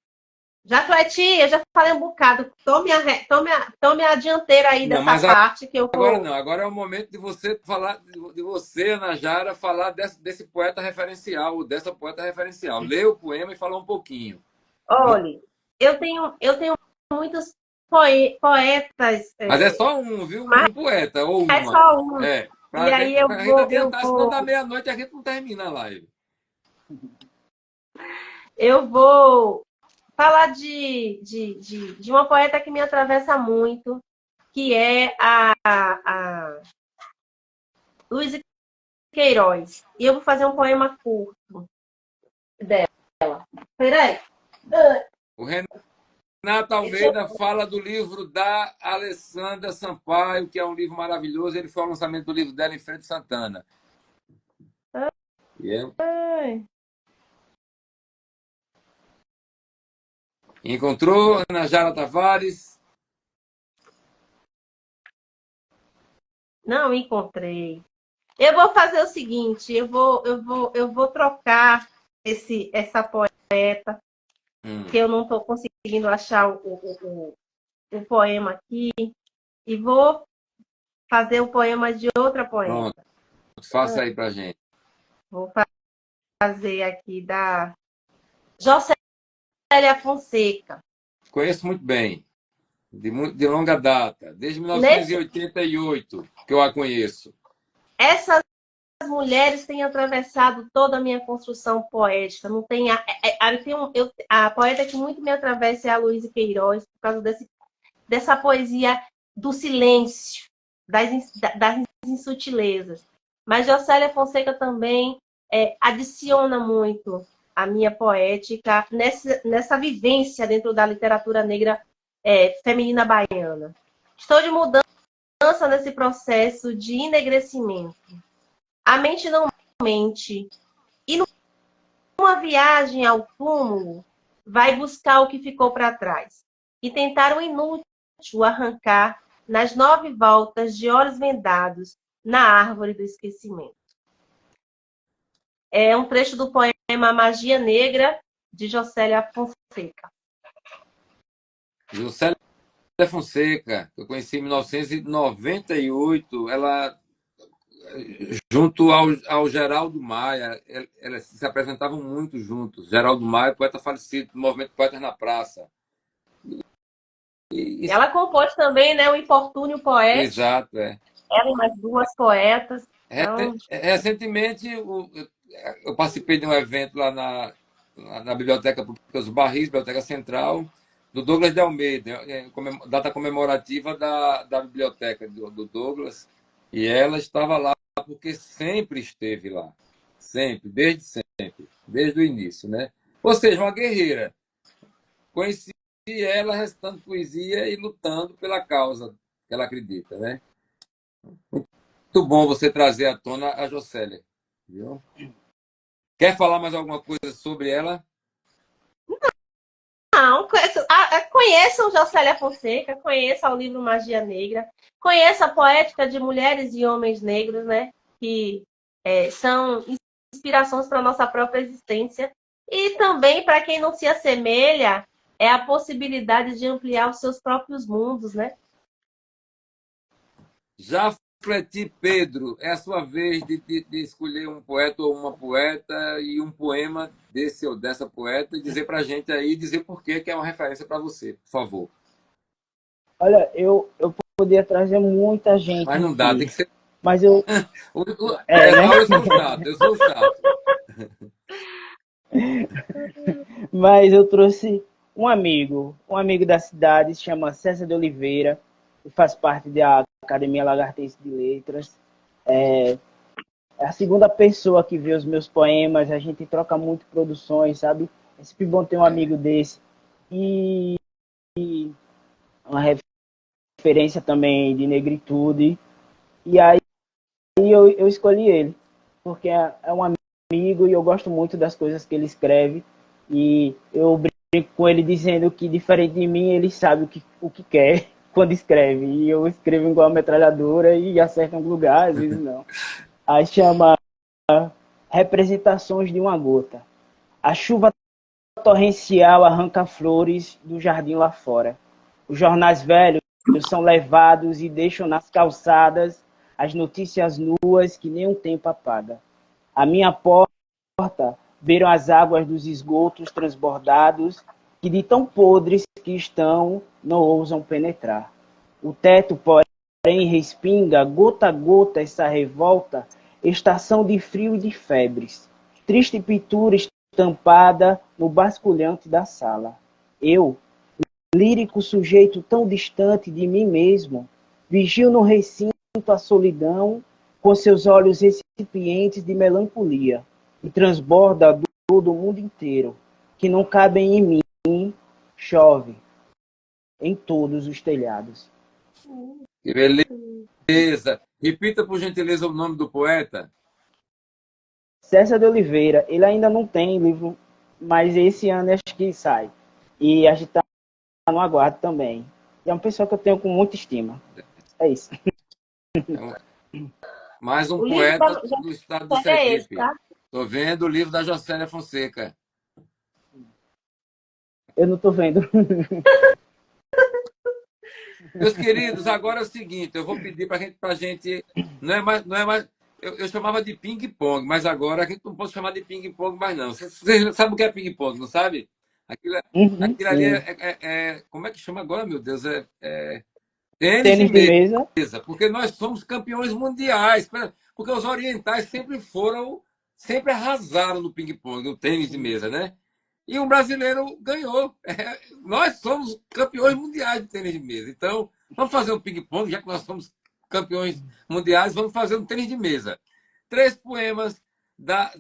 Eu já falei um bocado. Tome a dianteira aí dessa parte que eu vou... Agora não, agora é o momento de você falar, de você, Ana Jara, falar desse poeta referencial, ou dessa poeta referencial. Lê o poema e fala um pouquinho. Olha, eu tenho muitos poetas... Mas é só um, viu? Um poeta, ou uma. É só um. E aí eu vou... adiantar, senão da meia-noite a gente não termina a live. Eu vou falar de uma poeta que me atravessa muito, que é a Luísa Queiroz. E eu vou fazer um poema curto dela. Peraí. O Renato Almeida fala do livro da Alessandra Sampaio, que é um livro maravilhoso. Ele foi ao lançamento do livro dela em Feira de Santana. Encontrou Ana Jara Tavares? Não encontrei. Eu vou fazer o seguinte, eu vou trocar essa poeta, que eu não estou conseguindo achar o poema aqui, e vou fazer o poema de outra poeta. Pronto. Faça aí pra gente. Vou fazer aqui da Jocélia Fonseca. Conheço muito bem. De longa data. Desde 1988 que eu a conheço. Essas mulheres têm atravessado toda a minha construção poética. Não tem a poeta que muito me atravessa é a Luísa Queiroz, por causa dessa poesia do silêncio, das insutilezas. Mas Jocélia Fonseca também adiciona muito a minha poética nessa vivência dentro da literatura negra feminina baiana. Estou de mudança nesse processo de enegrecimento. A mente não mente. E numa viagem ao túmulo, vai buscar o que ficou para trás. E tentar o inútil arrancar nas 9 voltas de olhos vendados na árvore do esquecimento. É um trecho do poema Magia Negra, de Jocélia Fonseca. Jocélia Fonseca, que eu conheci em 1998, ela, junto ao Geraldo Maia, elas se apresentavam muito juntos. Geraldo Maia, poeta falecido do movimento Poetas na Praça. Ela compôs também, né, o Infortúnio Poético. Exato, é. Ela e mais 2 poetas. Então... Recentemente, eu participei de um evento lá na Biblioteca Pública dos Barris, Biblioteca Central, do Douglas de Almeida, data comemorativa da biblioteca do Douglas, e ela estava lá porque sempre esteve lá, sempre, desde o início, né? Ou seja, uma guerreira. Conheci ela recitando poesia e lutando pela causa que ela acredita, né? Muito bom você trazer à tona a Jocélia, viu? Quer falar mais alguma coisa sobre ela? Não, conheçam Jocélia Fonseca, conheçam o livro Magia Negra, conheçam a poética de mulheres e homens negros, né? Que são inspirações para a nossa própria existência. E também, para quem não se assemelha, é a possibilidade de ampliar os seus próprios mundos, né? Já refleti, Pedro, é a sua vez de escolher um poeta ou uma poeta e um poema desse ou dessa poeta e dizer pra gente aí, dizer por que é uma referência para você, por favor. Olha, eu poderia trazer muita gente. Mas não dá, aqui, tem que ser. Mas eu. Né? Eu sou chato. Mas eu trouxe um amigo da cidade, se chama César de Oliveira, que faz parte da Academia Lagartense de Letras. É a segunda pessoa que vê os meus poemas, a gente troca muito produções, sabe? É sempre bom ter um amigo desse. E uma referência também de negritude. E aí eu escolhi ele, porque é um amigo e eu gosto muito das coisas que ele escreve. E eu brinco com ele dizendo que, diferente de mim, ele sabe o que quer quando escreve. E eu escrevo igual a metralhadora e acerto em algum lugar, às vezes não. Aí chama Representações de uma Gota. A chuva torrencial arranca flores do jardim lá fora. Os jornais velhos são levados e deixam nas calçadas as notícias nuas que nem um tempo apaga. A minha porta beiram as águas dos esgotos transbordados que de tão podres que estão não ousam penetrar. O teto, porém, respinga gota a gota essa revolta, estação de frio e de febres. triste pintura estampada no basculhante da sala. Eu, lírico sujeito tão distante de mim mesmo, vigio no recinto a solidão com seus olhos recipientes de melancolia e transborda a dor do mundo inteiro, que não cabem em mim, chove em todos os telhados. Que beleza. Repita, por gentileza, o nome do poeta. César de Oliveira, ele ainda não tem livro, mas esse ano acho que sai. E a gente está no aguardo também. E é uma pessoa que eu tenho com muita estima. É isso. Mais um O livro poeta do estado do é esse, Sergipe. tá? Estou vendo o livro da Jocélia Fonseca. Eu não estou vendo. Meus queridos, agora é o seguinte, eu vou pedir para a gente, não é mais, eu chamava de ping-pong, mas agora a gente não pode chamar de ping-pong mais não. Você sabe o que é ping-pong, não sabe? Aquilo, aquilo ali Sim. como é que chama agora, meu Deus? Tênis de Tênis de mesa. mesa, porque nós somos campeões mundiais, porque os orientais sempre arrasaram no ping-pong, no tênis de mesa, né? E um brasileiro ganhou. Nós somos campeões mundiais de tênis de mesa. Então, vamos fazer um ping-pong, já que nós somos campeões mundiais, vamos fazer um tênis de mesa. 3 poemas da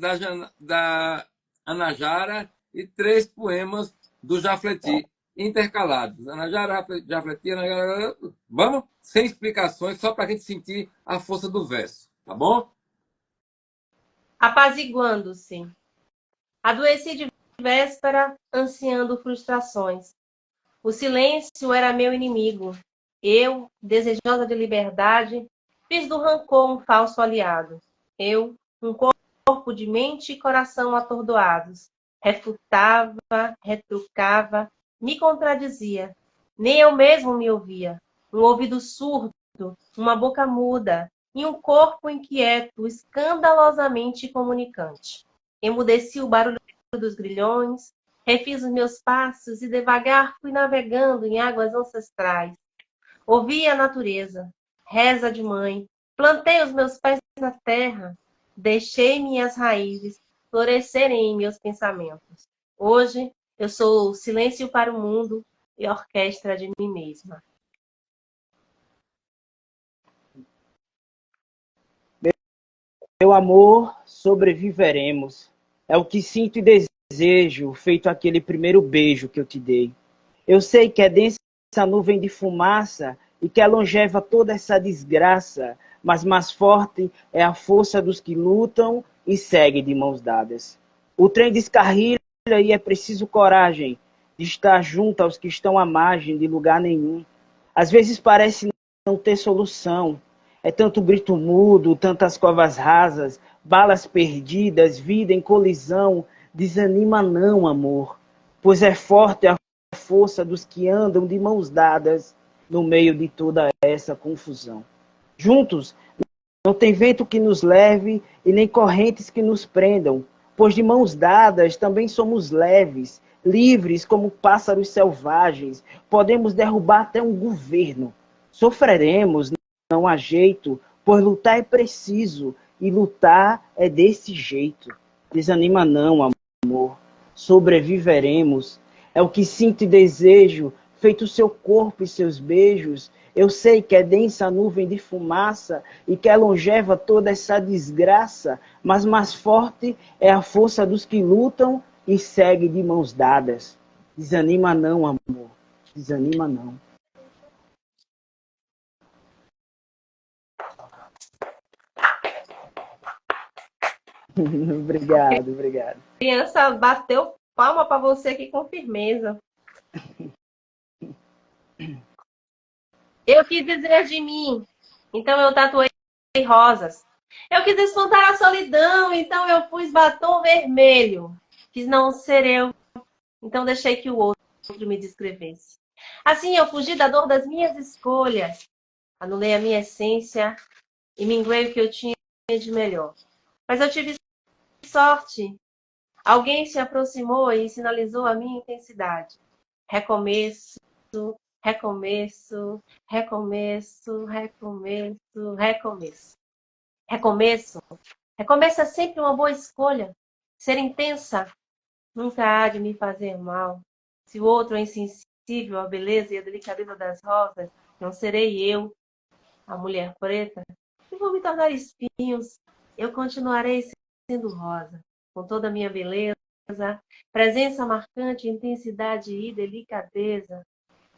Anajara e 3 poemas do Jafleti, intercalados. Anajara, Jafleti, Anajara. Vamos? Sem explicações, só para a gente sentir a força do verso. Tá bom? Apaziguando-se. Adoeci de véspera, ansiando frustrações. O silêncio era meu inimigo. Eu, desejosa de liberdade, fiz do rancor um falso aliado. Eu, um corpo de mente e coração atordoados, refutava, retrucava, me contradizia. Nem eu mesmo me ouvia. Um ouvido surdo, uma boca muda e um corpo inquieto, escandalosamente comunicante. Emudeci o barulho dos grilhões, refiz os meus passos e devagar fui navegando em águas ancestrais. Ouvi a natureza, reza de mãe, plantei os meus pés na terra, deixei minhas raízes florescerem em meus pensamentos. Hoje eu sou silêncio para o mundo e orquestra de mim mesma. Meu amor, sobreviveremos. É o que sinto e desejo, feito aquele primeiro beijo que eu te dei. Eu sei que é densa nuvem de fumaça e que é longeva toda essa desgraça, mas mais forte é a força dos que lutam e seguem de mãos dadas. O trem descarrilha e é preciso coragem de estar junto aos que estão à margem de lugar nenhum. Às vezes parece não ter solução. É tanto grito mudo, tantas covas rasas, balas perdidas, vida em colisão. Desanima não, amor, pois é forte a força dos que andam de mãos dadas no meio de toda essa confusão. Juntos, não tem vento que nos leve e nem correntes que nos prendam, pois de mãos dadas também somos leves, livres como pássaros selvagens. Podemos derrubar até um governo. Sofreremos, não há jeito, pois lutar é preciso e lutar é desse jeito. Desanima não, amor, sobreviveremos. É o que sinto e desejo, feito seu corpo e seus beijos. Eu sei que é densa a nuvem de fumaça e que é longeva toda essa desgraça, mas mais forte é a força dos que lutam e seguem de mãos dadas. Desanima não, amor, desanima não. Obrigado, obrigado. A criança bateu palma para você aqui com firmeza. Eu quis dizer de mim, então eu tatuei rosas. Eu quis espantar a solidão, então eu pus batom vermelho. Quis não ser eu, então deixei que o outro me descrevesse. Assim eu fugi da dor das minhas escolhas, anulei a minha essência e minguei o que eu tinha de melhor. Mas eu tive sorte. Alguém se aproximou e sinalizou a minha intensidade. Recomeço, recomeço, recomeço, recomeço, recomeço. Recomeço. Recomeço é sempre uma boa escolha. Ser intensa nunca há de me fazer mal. Se o outro é insensível à beleza e à delicadeza das rosas, não serei eu, a mulher preta, que vou me tornar espinhos. Eu continuarei sendo rosa, com toda a minha beleza, presença marcante, intensidade e delicadeza.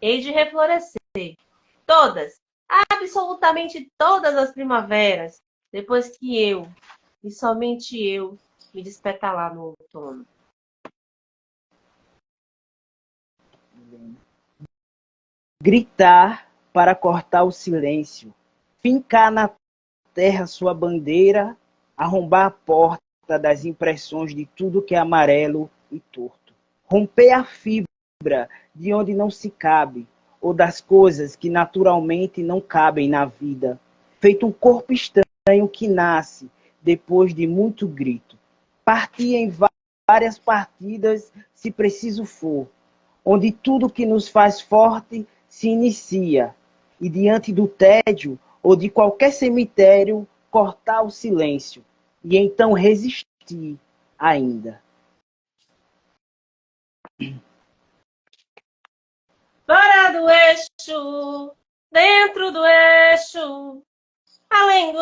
Hei de reflorescer todas, absolutamente todas as primaveras, depois que eu, e somente eu, me despetalar no outono. Gritar para cortar o silêncio, fincar na terra sua bandeira, arrombar a porta das impressões de tudo que é amarelo e torto. Romper a fibra de onde não se cabe, ou das coisas que naturalmente não cabem na vida, feito um corpo estranho que nasce depois de muito grito. Partir em várias partidas, se preciso for, onde tudo que nos faz forte se inicia, e diante do tédio ou de qualquer cemitério, cortar o silêncio, e então resistir ainda. Fora do eixo, dentro do eixo, além do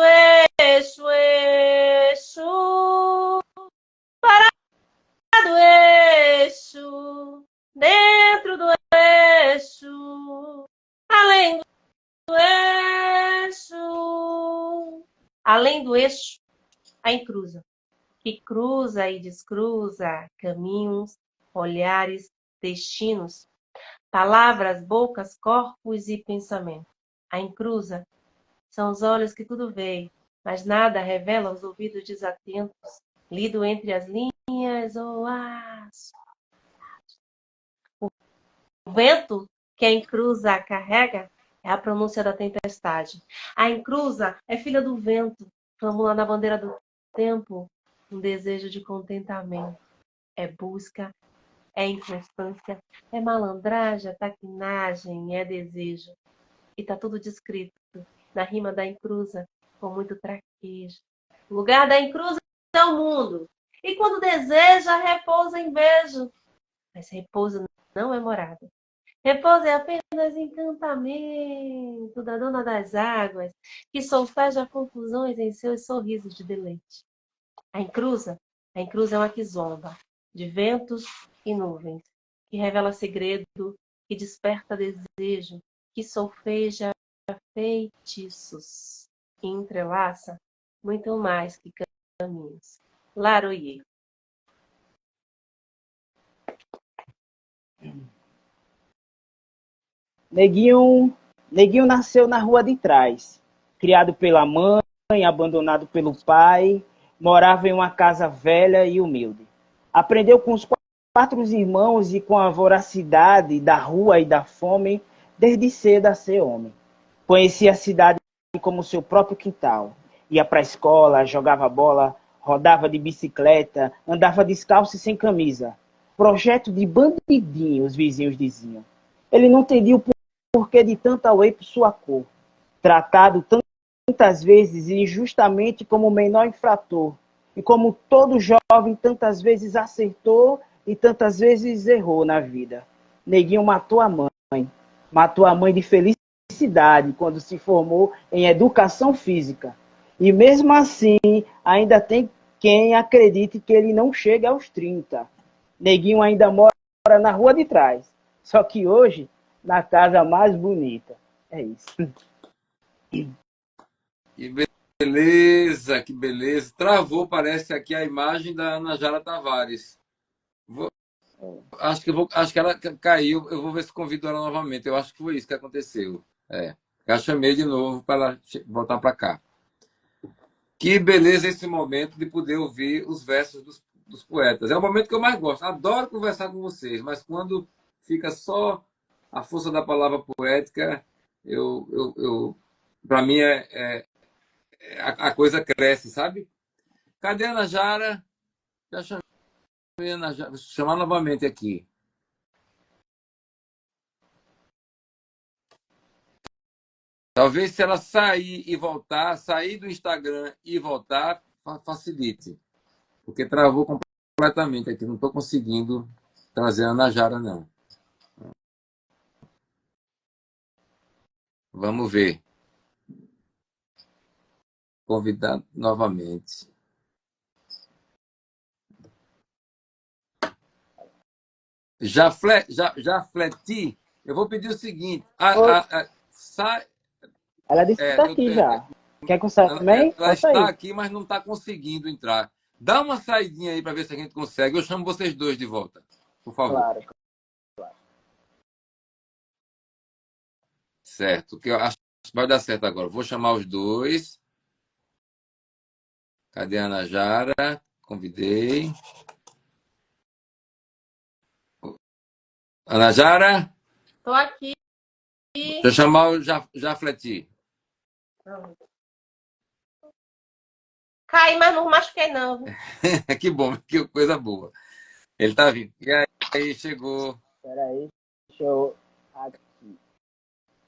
eixo, eixo. Fora do eixo, dentro do eixo, além do eixo. Além do eixo, a encruza, que cruza e descruza caminhos, olhares, destinos, palavras, bocas, corpos e pensamentos. A encruza são os olhos que tudo veem, mas nada revela aos ouvidos desatentos, lido entre as linhas ou as... O vento que a encruza carrega é a pronúncia da tempestade. A encruza é filha do vento, flâmula na bandeira do tempo, um desejo de contentamento. É busca, é inconstância, é malandragem, é taquinagem, é desejo. E tá tudo descrito na rima da encruza, com muito traquejo. O lugar da encruza é o mundo. E quando deseja, repousa em beijo. Mas repouso não é morada. Repouso é apenas encantamento da dona das águas, que solfeja confusões em seus sorrisos de deleite. A encruza é uma quizomba de ventos e nuvens, que revela segredo, que desperta desejo, que solfeja feitiços e entrelaça muito mais que caminhos. Laroyer. Neguinho nasceu na rua de trás, criado pela mãe, abandonado pelo pai, morava em uma casa velha e humilde. Aprendeu com os quatro irmãos e com a voracidade da rua e da fome, desde cedo a ser homem. Conhecia a cidade como seu próprio quintal. Ia para a escola, jogava bola, rodava de bicicleta, andava descalço e sem camisa. Projeto de bandidinho, os vizinhos diziam. Ele não entendia o porquê de tanta whey por sua cor. Tratado tantas vezes injustamente como o menor infrator. E como todo jovem tantas vezes acertou e tantas vezes errou na vida. Neguinho matou a mãe de felicidade quando se formou em educação física. E mesmo assim, ainda tem quem acredite que ele não chega aos 30. Neguinho ainda mora na rua de trás. Só que hoje, na casa mais bonita. É isso. Que beleza, que beleza. Travou, parece aqui a imagem da Ana Jara Tavares. Acho que ela caiu. Eu vou ver se convido ela novamente. Eu acho que foi isso que aconteceu. Já chamei de novo para ela voltar para cá. Que beleza esse momento de poder ouvir os versos dos poetas. É o momento que eu mais gosto. Adoro conversar com vocês, mas quando fica só a força da palavra poética, para mim a coisa cresce, sabe? Cadê a Ana Jara? Já chamei a Ana Jara. Vou chamar novamente aqui. Talvez se ela sair e voltar, sair do Instagram e voltar, facilite. Porque travou completamente. completamente aqui. Não estou conseguindo trazer a Ana Jara, não. Vamos ver. Convidar novamente. Já fleti. Eu vou pedir o seguinte. Ela disse que está aqui já. Quer que eu saia também? Ela está aqui, mas não está conseguindo entrar. Dá uma saidinha aí para ver se a gente consegue. Eu chamo vocês dois de volta, por favor. Claro. Certo. Que eu acho que vai dar certo agora. Vou chamar os dois. Cadê a Ana Jara? Convidei. Ana Jara? Estou aqui. Deixa eu chamar o Jafleti. Caí, mas não machuquei, não. Que bom, que coisa boa. Ele está vindo. E aí, chegou. Espera aí. Deixa eu... Aqui.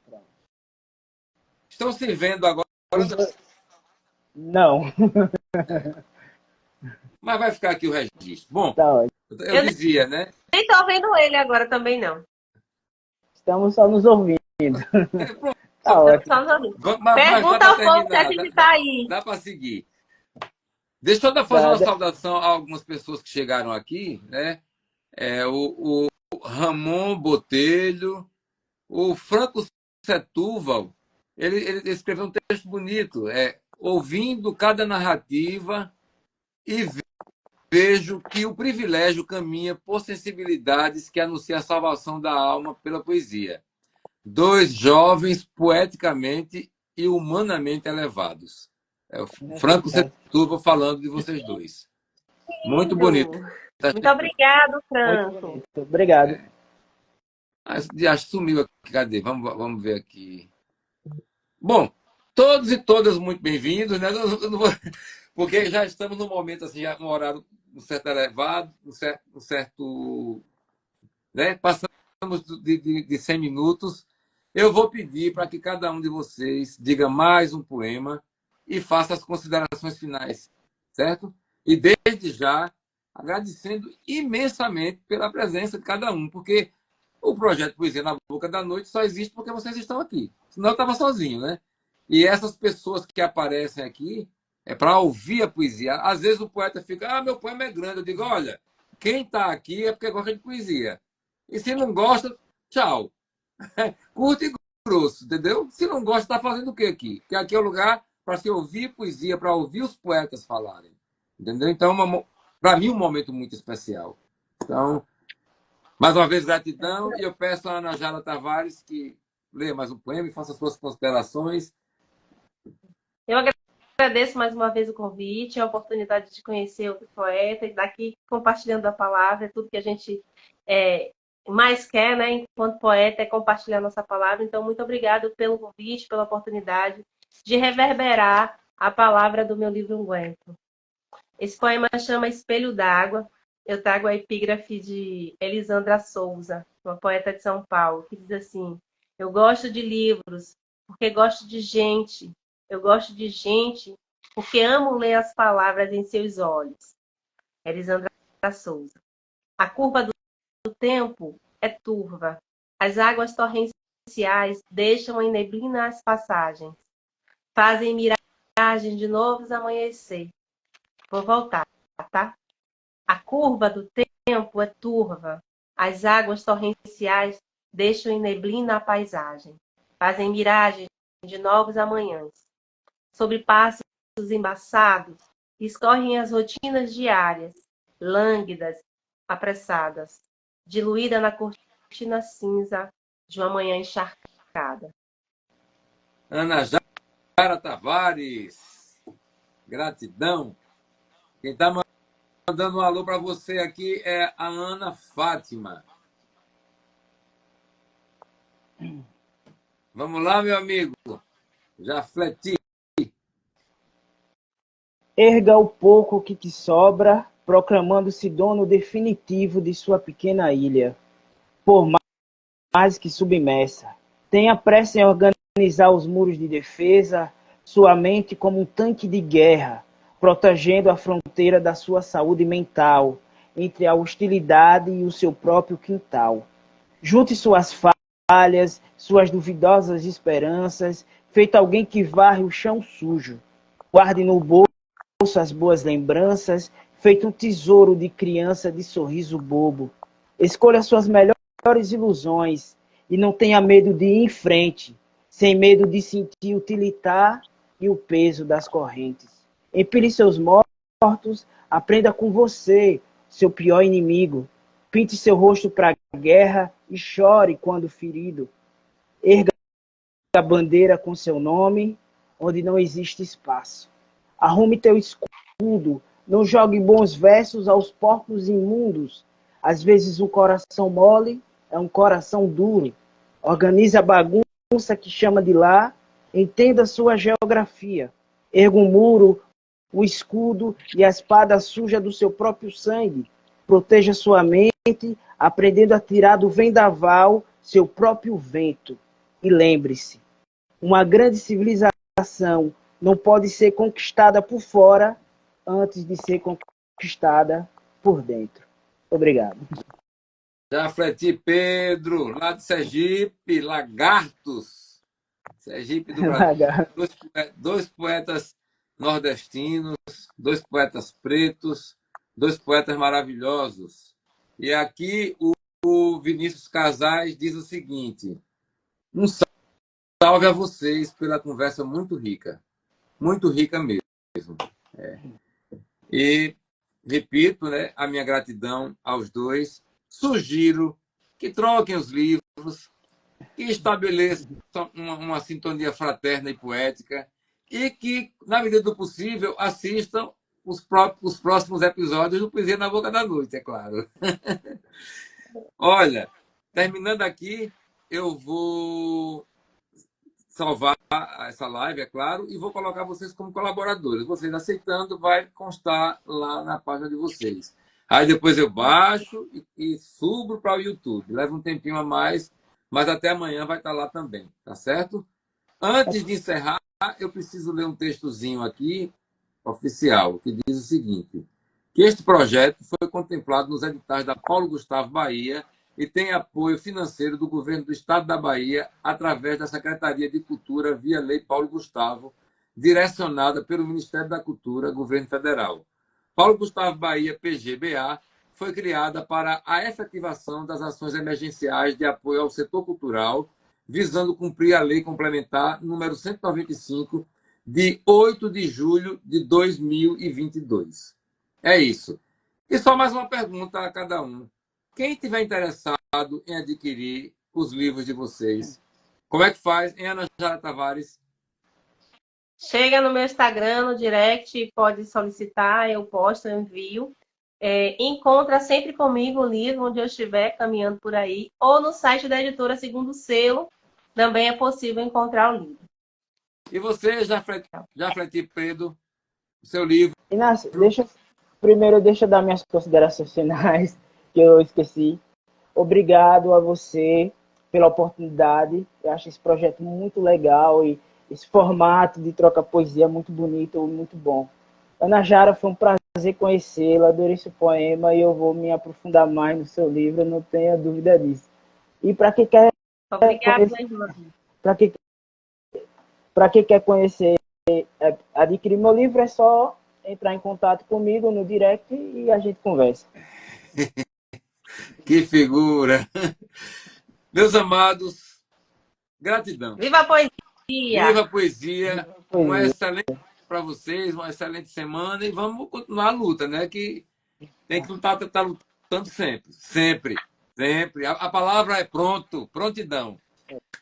Pronto. Estão se vendo agora? Não. Mas vai ficar aqui o registro. Bom, Tá, eu dizia, né? Nem estou vendo ele agora também, não. estamos só nos ouvindo. Pronto. Tá ótimo. Só nos ouvindo. Mas Pergunta dá ao pra povo se a terminar, gente está aí. Dá para seguir. Deixa eu fazer uma saudação a algumas pessoas que chegaram aqui, né? O Ramon Botelho, o Franco Setúbal, ele escreveu um texto bonito, ouvindo cada narrativa e vejo que o privilégio caminha por sensibilidades que anunciam a salvação da alma pela poesia. Dois jovens poeticamente e humanamente elevados. O Franco Setúbal falando de vocês dois. Muito bonito. Muito obrigado, Franco. Muito obrigado. Acho que sumiu aqui. Cadê? Vamos ver aqui. Bom, todos e todas muito bem-vindos, né? Porque já estamos num momento, assim, já um horário um certo elevado, um certo né? Passamos de 100 minutos. Eu vou pedir para que cada um de vocês diga mais um poema e faça as considerações finais, certo? E desde já, agradecendo imensamente pela presença de cada um, porque o projeto Poesia na Boca da Noite só existe porque vocês estão aqui. Senão eu estava sozinho, né? E essas pessoas que aparecem aqui é para ouvir a poesia. Às vezes o poeta fica, meu poema é grande. Eu digo, olha, quem está aqui é porque gosta de poesia. E se não gosta, tchau. Curto e grosso, entendeu? Se não gosta, está fazendo o quê aqui? Porque aqui é o lugar para se ouvir poesia, para ouvir os poetas falarem. Entendeu? Então, para mim, um momento muito especial. Então, mais uma vez, gratidão. E eu peço a Ana Jara Tavares que leia mais um poema e faça suas considerações. Eu agradeço mais uma vez o convite, a oportunidade de conhecer outro poeta e daqui compartilhando a palavra, tudo que a gente mais quer, né, enquanto poeta, é compartilhar nossa palavra. Então, muito obrigado pelo convite, pela oportunidade de reverberar a palavra do meu livro Unguento. Esse poema chama Espelho d'Água. Eu trago a epígrafe de Elisandra Souza, uma poeta de São Paulo, que diz assim: eu gosto de livros porque gosto de gente. Eu gosto de gente porque amo ler as palavras em seus olhos. Elisandra Souza. A curva do tempo é turva. As águas torrenciais deixam em neblina as passagens. Fazem miragem de novos amanhecer. Vou voltar, tá? A curva do tempo é turva. As águas torrenciais deixam em neblina a paisagem. Fazem miragem de novos amanhãs. Sobre passos embaçados, escorrem as rotinas diárias, lânguidas, apressadas, diluída na cortina cinza de uma manhã encharcada. Ana Jara Tavares, gratidão. Quem está mandando um alô para você aqui é a Ana Fátima. Vamos lá, meu amigo. Jafleti. Erga o pouco que te sobra, proclamando-se dono definitivo de sua pequena ilha, por mais que submersa. Tenha pressa em organizar os muros de defesa, sua mente como um tanque de guerra, protegendo a fronteira da sua saúde mental, entre a hostilidade e o seu próprio quintal. Junte suas falhas, suas duvidosas esperanças, feito alguém que varre o chão sujo. Guarde no bolso as boas lembranças, feito um tesouro de criança de sorriso bobo. Escolha suas melhores ilusões e não tenha medo de ir em frente, sem medo de sentir o tilitar e o peso das correntes. Empilhe seus mortos, aprenda com você, seu pior inimigo. Pinte seu rosto para a guerra e chore quando ferido. Erga a bandeira com seu nome, onde não existe espaço. Arrume teu escudo, não jogue bons versos aos porcos imundos. Às vezes um coração mole é um coração duro. Organize a bagunça que chama de lar, entenda sua geografia. Erga um muro, o escudo e a espada suja do seu próprio sangue. Proteja sua mente, aprendendo a tirar do vendaval seu próprio vento. E lembre-se, uma grande civilização não pode ser conquistada por fora antes de ser conquistada por dentro. Obrigado. Jafleti Pedro, lá de Sergipe, Lagartos. Sergipe do Brasil. Dois poetas nordestinos, dois poetas pretos, dois poetas maravilhosos. E aqui o Vinícius Casais diz o seguinte: um salve a vocês pela conversa muito rica mesmo. E repito, né, a minha gratidão aos dois. Sugiro que troquem os livros, que estabeleçam uma sintonia fraterna e poética e que, na medida do possível, assistam os próximos episódios do Poesia na Boca da Noite, é claro. Olha, terminando aqui, eu vou salvar essa live, é claro, e vou colocar vocês como colaboradores. Vocês aceitando, vai constar lá na página de vocês. Aí depois eu baixo e subo para o YouTube. Leva um tempinho a mais, mas até amanhã vai estar lá também, tá certo? Antes de encerrar, eu preciso ler um textozinho aqui, oficial, que diz o seguinte: que este projeto foi contemplado nos editais da Paulo Gustavo Bahia e tem apoio financeiro do Governo do Estado da Bahia através da Secretaria de Cultura via Lei Paulo Gustavo, direcionada pelo Ministério da Cultura, Governo Federal. Paulo Gustavo Bahia, PGBA, foi criada para a efetivação das ações emergenciais de apoio ao setor cultural, visando cumprir a Lei Complementar número 195, de 8 de julho de 2022. É isso. E só mais uma pergunta a cada um. Quem tiver interessado em adquirir os livros de vocês, como é que faz, hein, Ana Jara Tavares? Chega no meu Instagram, no direct, pode solicitar, eu posto, eu envio. Encontra sempre comigo o livro onde eu estiver caminhando por aí, ou no site da editora Segundo Selo, também é possível encontrar o livro. E você, Jafleti Pedro, o seu livro? Inácio, primeiro deixa eu dar minhas considerações finais, que eu esqueci. Obrigado a você pela oportunidade. Eu acho esse projeto muito legal e esse formato de troca poesia é muito bonito, muito bom. Ana Jara, foi um prazer conhecê-la, adorei seu poema e eu vou me aprofundar mais no seu livro, não tenha dúvida disso. E para quem quer quer conhecer, adquirir meu livro, é só entrar em contato comigo no direct e a gente conversa. Que figura! Meus amados, gratidão. Viva a poesia! Viva a poesia! Uma excelente para vocês, uma excelente semana e vamos continuar a luta, né? Que tem que lutar, estar lutando sempre, sempre, sempre. A palavra é pronto, prontidão.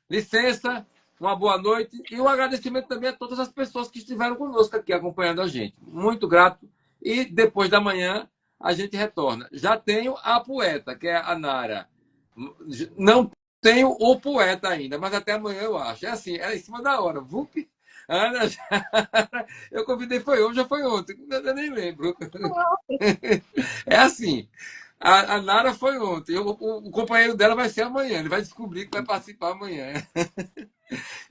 Licença, uma boa noite e um agradecimento também a todas as pessoas que estiveram conosco aqui acompanhando a gente. Muito grato. E depois da manhã a gente retorna. Já tenho a poeta, que é a Nara. Não tenho o poeta ainda, mas até amanhã eu acho. É assim, é em cima da hora. Vup, Ana, eu convidei, foi hoje ou foi ontem? Eu nem lembro. É assim. A Nara foi ontem. O companheiro dela vai ser amanhã. Ele vai descobrir que vai participar amanhã.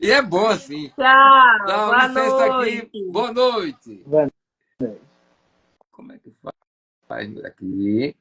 E é bom assim. Tchau, Dá boa licença noite. aqui. Boa noite. Boa noite. Como é que faz aqui?